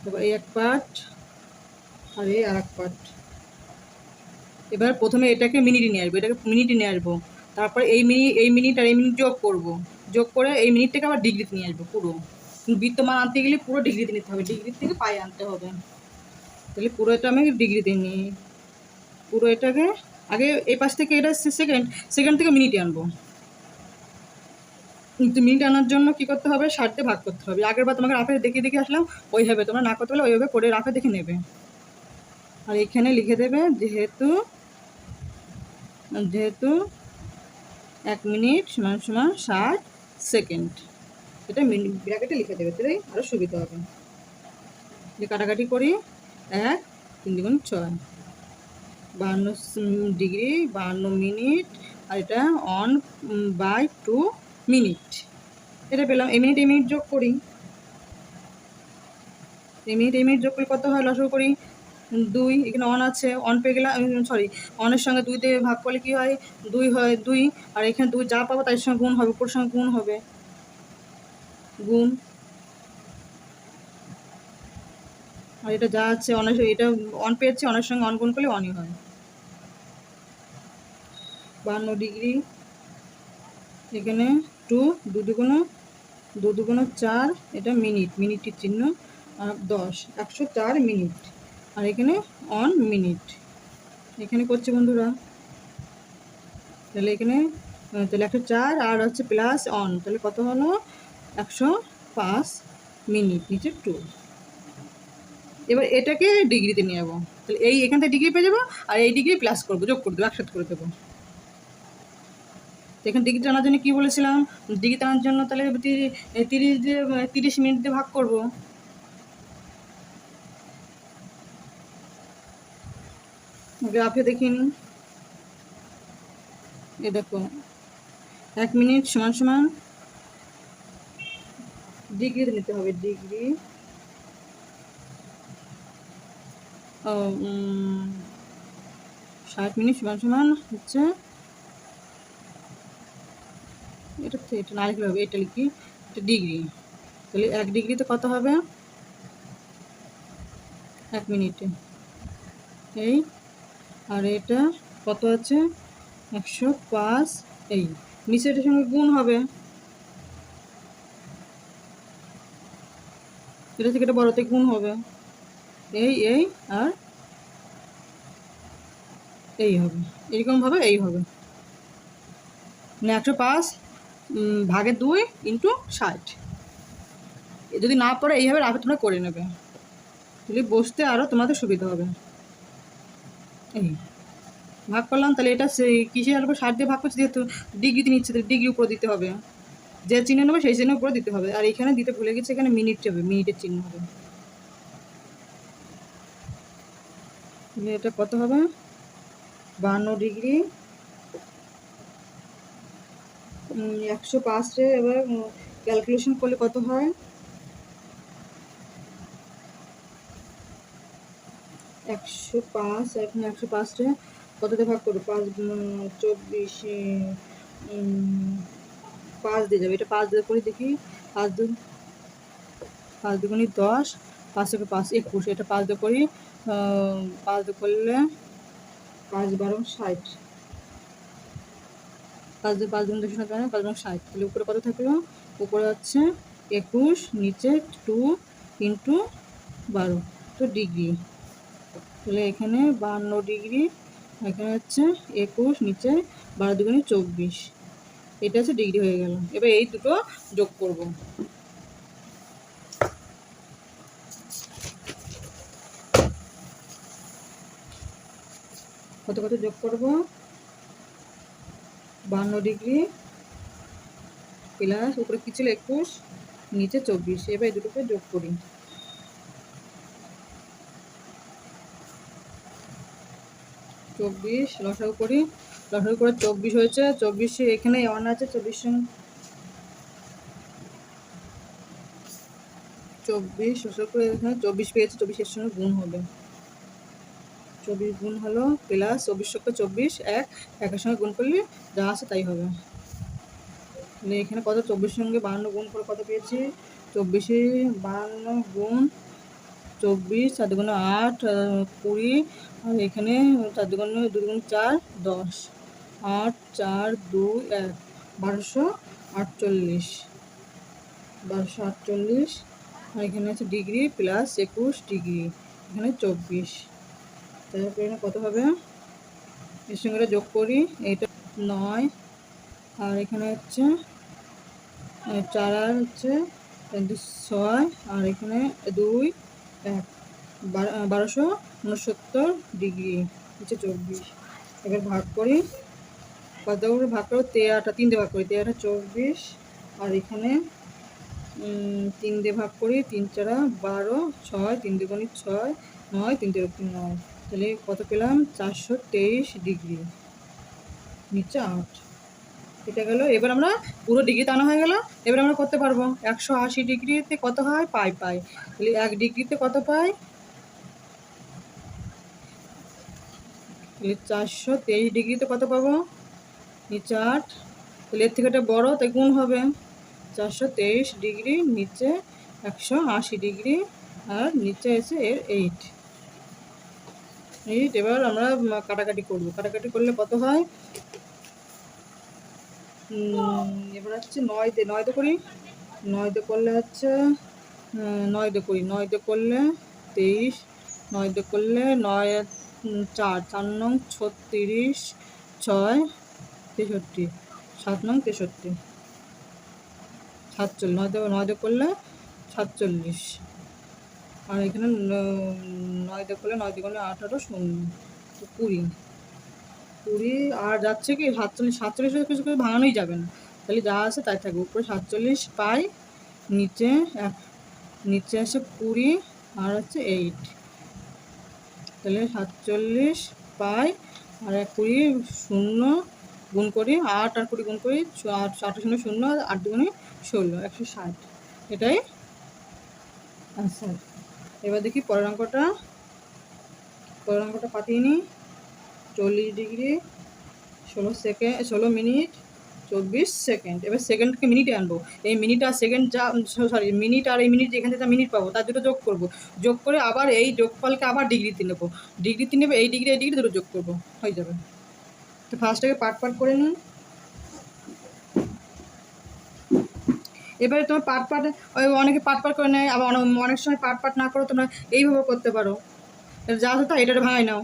Speaker 1: তারপর এই এক পার্ট, আর এই আর এক পার্ট। এবার প্রথমে এটাকে মিনিটে নিয়ে আসবো, এটাকে মিনিটে নিয়ে আসবো, তারপরে এই মিনিট আর এই মিনিট যোগ করব, যোগ করে এই মিনিটটাকে আবার ডিগ্রিতে নিয়ে আসবো। পুরো বৃত্তমান আনতে গেলে পুরো ডিগ্রিতে নিতে হবে, ডিগ্রি থেকে পাই আনতে হবে। তাহলে পুরো এটা আমি ডিগ্রিতে নিই, পুরো এটাকে আগে এই পাশ থেকে, এটা সেকেন্ড থেকে মিনিটে আনবো। কিন্তু মিনিট আনার জন্য কী করতে হবে? 60 দিয়ে ভাগ করতে হবে। আগের বার তোমাকে রাফে দেখিয়ে আসলাম, ওইভাবে তোমরা না করতে পারলে ওইভাবে করে রাফে দেখে নেবে। আর এখানে লিখে দেবে যেহেতু 1 মিনিট সমান সমান 60 সেকেন্ড। এটা মিনিট ব্র্যাকেটে লিখে দেবে, তাহলে আরও সুবিধা হবে। যে কাটাকাটি করি, 1 3 দুগুণ 6, 52 ডিগ্রি 52 মিনিট, আর এটা 1/2 মিনিট। এটা পেলাম। এই মিনিট যোগ করি, এই মিনিট যোগ করি কত হয়? লসাগু করি 2, এখানে 1 আছে, 1 পেয়ে গেলাম, সরি 1-এর সঙ্গে 2 দিয়ে ভাগ করলে কী হয়? 2 হয়, 2। আর এখানে 2 যা পাবো তার সঙ্গে গুণ হবে, উপর সঙ্গে গুণ হবে, গুণ। আর এটা যা আছে এটা 1 পেয়েছে, 1-এর সঙ্গে 1 গুণ করলে 1ই হয়। 52 ডিগ্রি, এখানে 2 দুগুণ 4, এটা মিনিটের চিহ্ন, আর 10 104 মিনিট, আর এখানে 1 মিনিট। এখানে করছে বন্ধুরা, তাহলে এখানে তাহলে 104 আর হচ্ছে প্লাস 1, তাহলে কত হলো? 105 মিনিট, নিচে 2। এবার এটাকে ডিগ্রিতে নিয়ে যাবো, তাহলে এখান থেকে ডিগ্রি পেয়ে যাবো, আর এই ডিগ্রি প্লাস করবো, যোগ করে দেবো, একসাথে করে দেবো। এখানে ডিগ্রি টানার জন্য কী বলেছিলাম? ডিগ্রি টানার জন্য তাহলে 30 মিনিট দিয়ে ভাগ করবো। গ্রাফে দেখিয়ে নিই, এ দেখো 1 মিনিট সমান সমান ডিগ্রিতে নিতে হবে, ডিগ্রি 60 মিনিট সমান সমান হচ্ছে, এটা না লিখলে হবে, এটা লিখি, এটা ডিগ্রি। তাহলে 1 ডিগ্রিতে কত হবে? 1 মিনিটে এই, আর এটা কত আছে? 105 এই নিচে এটার সঙ্গে গুণ হবে, এটা থেকে এটা বড়তে গুণ হবে, এই আর এই হবে, এরকমভাবে এই হবে, মানে 105 ভাগের 2 ইন্টু 60। যদি না পড়ে এইভাবে রাখে তোমরা করে নেবে, যদি বসতে আরও তোমাদের সুবিধা হবে। এই ভাগ করলাম, তাহলে এটা সেই কিসের উপর 60 দিয়ে ভাগ করছি, যেহেতু ডিগ্রিতে নিচ্ছে তাহলে ডিগ্রি উপর দিতে হবে, যে চিহ্ন নেবে সেই চিহ্নের উপরে দিতে হবে। আর এখানে দিতে ভুলে গেছে, এখানে মিনিট হবে, মিনিটের চিহ্ন হবে। এটা কত হবে, 52 ডিগ্রি 105-এ এবার ক্যালকুলেশন করলে কত হয়, 105 এখন 105-এ কততে ভাগ করবো, 5 24 5 দিয়ে যাবে, এটা 5 দিয়ে করে দেখি, 5 দুগুণি 10, 5 থেকে 5 21, এটা 5 দিয়ে করি, 5 দিয়ে করলে 5 12 60, 5 দিয়ে 5 দুগুণ 2 5 12 60, তাহলে উপরে কত থাকলো, উপরে হচ্ছে 21, নিচে 2 ইন্টু 12 তো ডিগ্রি, তাহলে এখানে 52 ডিগ্রি, এখানে হচ্ছে 21, নিচে 12 দুগুণে 24, এটা হচ্ছে ডিগ্রি হয়ে গেল। এবার এই দুটো যোগ করব, কত কত যোগ করব, 52 ডিগ্রি প্লাস উপরে কি ছিল 21, নিচে 24, এবার এই দুটোকে যোগ করি, 24 লসাগু করি, লসাগু করে 24 হয়েছে, 24 এখানে 1 আছে, 24 লসাগু করে এখানে 24 পেয়েছে, 24 এর সঙ্গে গুণ হবে, 24 গুণ হলো প্লাস 24 সঙ্গে 24 একের সঙ্গে গুণ করলে যা আছে তাই হবে। তাহলে এখানে কত, 24 সঙ্গে 52 গুণ করে কত পেয়েছি, 24 52 গুণ 24, 4 দুগুণে 8 20, আর এখানে 4 দুগুণে 2 দুগুণে 4 10, 8 4 2 1 1248, 1248, আর এখানে আছে ডিগ্রি প্লাস 21 ডিগ্রি, এখানে 24, তারপরে এখানে কত হবে, এর সঙ্গে যোগ করি, এইটা 9, আর এখানে হচ্ছে 4 আর হচ্ছে 6, আর এখানে 2 1 1269 ডিগ্রি, হচ্ছে 24। এবার ভাগ করি, কত করে ভাগ করো, 13টা 3 দিয়ে ভাগ করি, 13টা 24, আর এখানে 3 দিয়ে ভাগ করি, 3 4 12, 6 3 দুগুণে 6, 9 3 দিয়ে 9, তাহলে কত পেলাম, 423 ডিগ্রি, নিচে 8, এটা গেল। এবার আমরা পুরো ডিগ্রি টানা হয়ে গেল, এবার আমরা করতে পারবো 180 ডিগ্রিতে কত হয়, পাই, তাহলে 1 ডিগ্রিতে কত পাই, তাহলে 423 ডিগ্রিতে কত পাবো, নিচে 8, তাহলে এর থেকে এটা বড় তাই গুণ হবে, 423 ডিগ্রি নিচে 180 ডিগ্রি, আর নিচে এসে এর 8। এবার আমরা কাটাকাটি করব, কাটাকাটি করলে কত হয়, এবার হচ্ছে 9 দিয়ে করি, 9 দিয়ে করলে হচ্ছে 9 দিয়ে করি, 9 দিয়ে করলে 23, 9 দিয়ে করলে 9 4 4 নং 36, 6 63, 7 নং 63, 47, 9 দিয়ে করলে 47, আর এখানে 9 দিয়ে করলে 9 দিয়ে করলে 18 0 20, আর যাচ্ছে কি 47 কিছু কিছু ভাঙানোই যাবে না, তাহলে যা আছে তাই থাকবে, উপরে 47 পাই, নিচে নিচে আসে 20, আর হচ্ছে 8, তাহলে 47 পাই, আর 20 0 গুণ করি, 8 আর 20 গুণ করি, 8 0 0, 8 দুগুণে 16, 160, এটাই আনসার। এবার দেখি পরের অঙ্কটা পাতিয়ে নিই, 40 ডিগ্রি 16 মিনিট 24 সেকেন্ড, এবার সেকেন্ডকে মিনিটে আনবো, এই মিনিট আর সেকেন্ড যা মিনিট আর এই মিনিট যেখান থেকে মিনিট পাবো তার দুটো যোগ করবো, যোগ করে আবার এই যোগফলকে আবার ডিগ্রিতে নেবো, এই ডিগ্রি দুটো যোগ করবো, হয়ে যাবে। তো ফার্স্টটাকে পার্ট করে নিই। এবারে তোমার পার্ট ওই অনেকে পার্ট করে নেয়, আবার অনেক সময় পার্ট না করো, তোমরা এইভাবে করতে পারো। যা হতো এটা ভাঙাই নাও,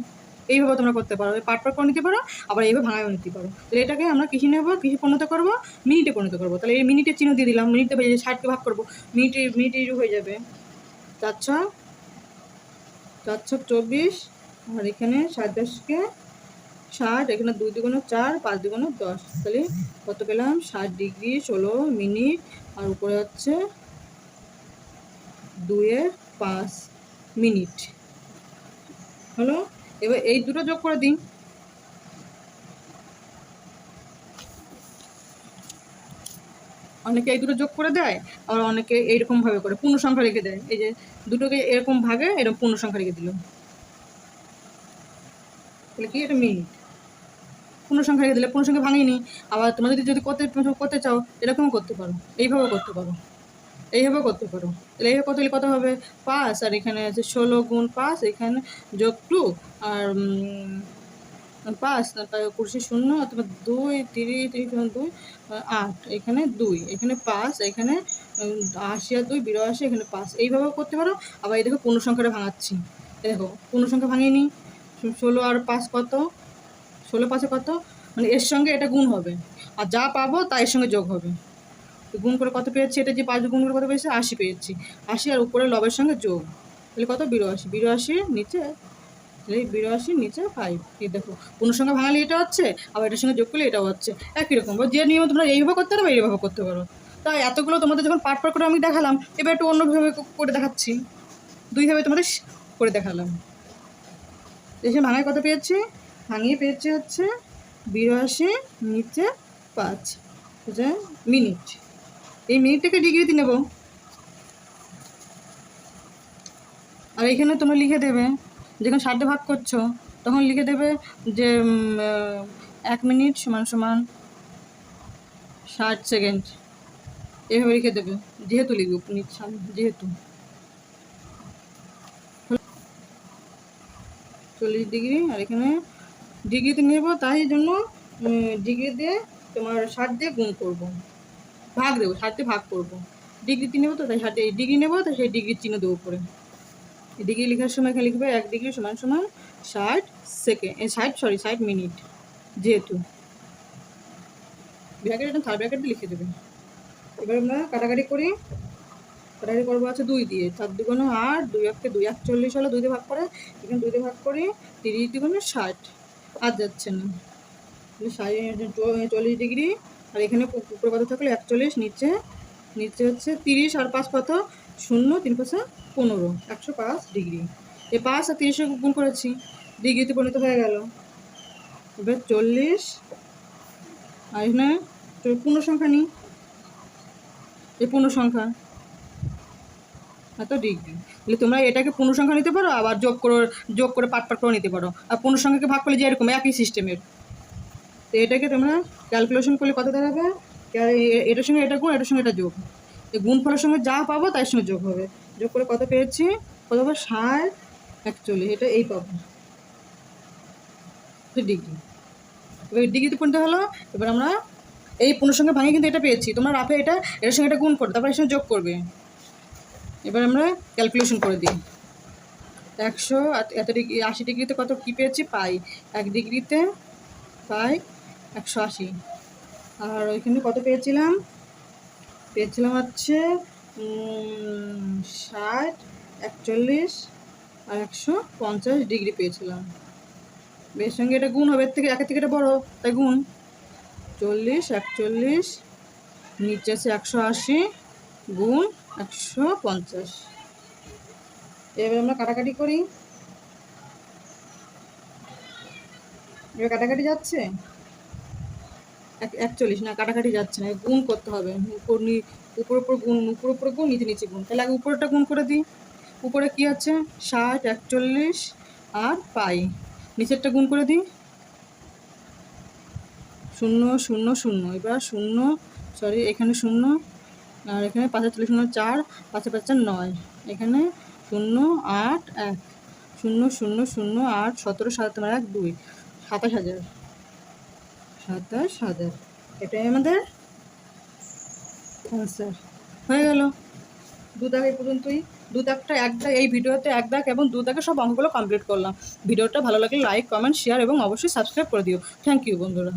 Speaker 1: এইভাবে তোমরা করতে পারো, পার্ট করে নিতে পারো, আবার এইভাবে ভাঙাইও নিতে পারো। তাহলে এটাকে আমরা কৃষি নেবো, কৃষি পরিণত করবো, মিনিটে পরিণত করবো। তাহলে এই মিনিটের চিহ্ন দিয়ে দিলাম, মিনিটে 60কে ভাগ করবো, মিনিটে হয়ে যাবে 4 × 24, আর এখানে 7×10 = 60, এখানে 2 × 2 = 4, 5 × 2 = 10। তাহলে কত পেলাম? 60 ডিগ্রি 16 মিনিট, আর উপরে হচ্ছে 2/5 মিনিট হলো। এবার এই দুটো যোগ করে দিই। অনেকে এই দুটো যোগ করে দেয়, আর অনেকে এইরকমভাবে করে পূর্ণ সংখ্যা রেখে দেয়। এই যে দুটোকে এরকম ভাগে এরকম পূর্ণ সংখ্যা রেখে দিল, তাহলে কি এটা মিনিট। পূর্ণ সংখ্যা রেখে দিলে পূর্ণ সংখ্যা ভাঙিনি। আবার তোমরা যদি করতে চাও এরকম করতে পারো, এইভাবে করতে পারো, এইভাবে করতে পারো। তাহলে এইভাবে কত হবে? 5, আর এখানে আছে 16 × 5, এখানে যোগ 2, আর 5, তারপরে 25 শূন্য, অথবা 2 30 2 8, এখানে 2, এখানে 5, এখানে 80 আর 2 82, এখানে 5, এইভাবেও করতে পারো। আবার এই দেখো পূর্ণ সংখ্যাটা ভাঙাচ্ছি, এই দেখো পূর্ণ সংখ্যা ভাঙিয়ে নিই। 16 আর 5 কত? 16 5 কত? মানে এর সঙ্গে এটা গুণ হবে, আর যা পাবো তা এর সঙ্গে যোগ হবে। গুণ করে কত পেয়েছি? এটা যে 5 গুণ করে কত পেয়েছি? 80 পেয়েছি। 80 আর উপরে লবের সঙ্গে যোগ, তাহলে কত? 82। 82 নিচে, তাহলে 82 নিচে 5। এই দেখো পূর্ণ সংখ্যা ভাঙালে এটা হচ্ছে, আবার এটার সঙ্গে যোগ করলে এটাও হচ্ছে। একই রকম যে নিয়ম তোমরা এইভাবে করতে পারো, এইভাবে করতে পারো। তাই এতগুলো তোমাদের যখন পার্ট করে আমি দেখালাম, এবার একটু অন্যভাবে করে দেখাচ্ছি। দুইভাবে তোমাদের করে দেখালাম। এসে ভাঙায় কত পেয়েছি? ভাঙিয়ে পেয়েছি হচ্ছে 82 নিচে 5 মিনিট। এই মিনিটটাকে ডিগ্রিতে নেব, আর এখানে তোমরা লিখে দেবে, যখন 60 ভাগ করছো তখন লিখে দেবে যে 1 মিনিট = 60 সেকেন্ড, এভাবে লিখে দেবে। যেহেতু লিখবে যেহেতু 40 ডিগ্রি, আর এখানে ডিগ্রিতে নেব, তাই জন্য ডিগ্রি দিয়ে তোমার 60 দিয়ে গুণ করবো, ভাগ দেবো, 60 দিয়ে ভাগ করবো। ডিগ্রিতে নেবো তো তাই 60 ডিগ্রি নেবো, তাই সেই ডিগ্রির চিহ্ন দেবো উপরে। ডিগ্রি লেখার সময় এখানে লিখবে 1 ডিগ্রি = 60 সেকেন্ড, 60 মিনিট। যেহেতু ব্র্যাকেট, এটা থার্ড ব্র্যাকেট দিয়ে লিখে দেবে। এবার আমরা কাটাকাটি করি। কাটাকাটি করবো আছে 2 দিয়ে, 4 × 2 = 8, 2 × 2 = 41 হলো, 2 দিয়ে ভাগ করে, এখানে 2 দিয়ে ভাগ করি, 30 × 2 = 60, আর যাচ্ছে না, 40 ডিগ্রি, আর এখানে উপরে কত থাকলো? 41, নিচে হচ্ছে 30, আর 5 কত? 0, 3 × 5 = 15, 105 ডিগ্রি। এই 5 আর 30 গুণ করেছি, ডিগ্রিতে পরিণত হয়ে গেল। এবার 40, আর এখানে পূর্ণ সংখ্যা নিই, এই পূর্ণ সংখ্যা এত ডিগ্রি। তাহলে তোমরা এটাকে পূর্ণ সংখ্যা নিতে পারো, আবার যোগ করে পার্ট করে নিতে পারো। আর পূর্ণ সংখ্যাকে ভাগ করলে যে এরকম একই সিস্টেমের। তো এটাকে তোমরা ক্যালকুলেশন করলে কত দাঁড়াবে? এটার সঙ্গে এটা গুণ, এটার সঙ্গে এটা যোগ, এই গুণফলের সঙ্গে যা পাবো তার সঙ্গে যোগ হবে। যোগ করে কত পেয়েছি? কত হবে? 60 41, এটা এই পাবো ডিগ্রি। এবার ডিগ্রিতে পড়তে হলো। এবার আমরা এই পূর্ণ সংখ্যা ভাঙিয়ে কিন্তু এটা পেয়েছি, তোমরা রাফে এটার সঙ্গে এটা গুণ করো, তারপর এর সঙ্গে যোগ করবে। এবার আমরা ক্যালকুলেশন করে দিই। 100 এত ডিগ্রি, 80 ডিগ্রিতে কত কী পেয়েছি? পাই। 1 ডিগ্রিতে পাই 180, আর ওইখানে কত পেয়েছিলাম হচ্ছে 60 41 আর 150 ডিগ্রি পেয়েছিলাম। এর সঙ্গে এটা গুণ হবে, একের থেকে এটা বড়, তাই গুণ 40 41, নিচে আছে 180 গুণ 150। এবার আমরা কাটাকাটি করি। এবার কাটাকাটি যাচ্ছে 41 না, কাটাকাটি যাচ্ছে না, গুণ করতে হবে। উপর গুণ, নিচে গুণ। তাহলে আগে উপরেরটা গুণ করে দিই। উপরে কি আছে? 60 41 আর পাই। নিচেরটা গুণ করে দিই, 0 0 0। এবার 0, সরি এখানে 0, আর এখানে 5 40 0 4, 5 5 9, এখানে 0 8 1, 0 0 0 8 17 7 1 2, 27000। 27,000। এটাই আমাদের আনসার। হয়ে গেল। 2 দাগ এই পর্যন্তই। 2 দাগটা 1 দাগ, এই ভিডিওতে 1 দাগ এবং 2 দাগে সব অঙ্কগুলো কমপ্লিট করলাম। ভিডিওটা ভালো লাগলে লাইক, কমেন্ট, শেয়ার এবং অবশ্যই সাবস্ক্রাইব করে দিও। থ্যাংক ইউ বন্ধুরা।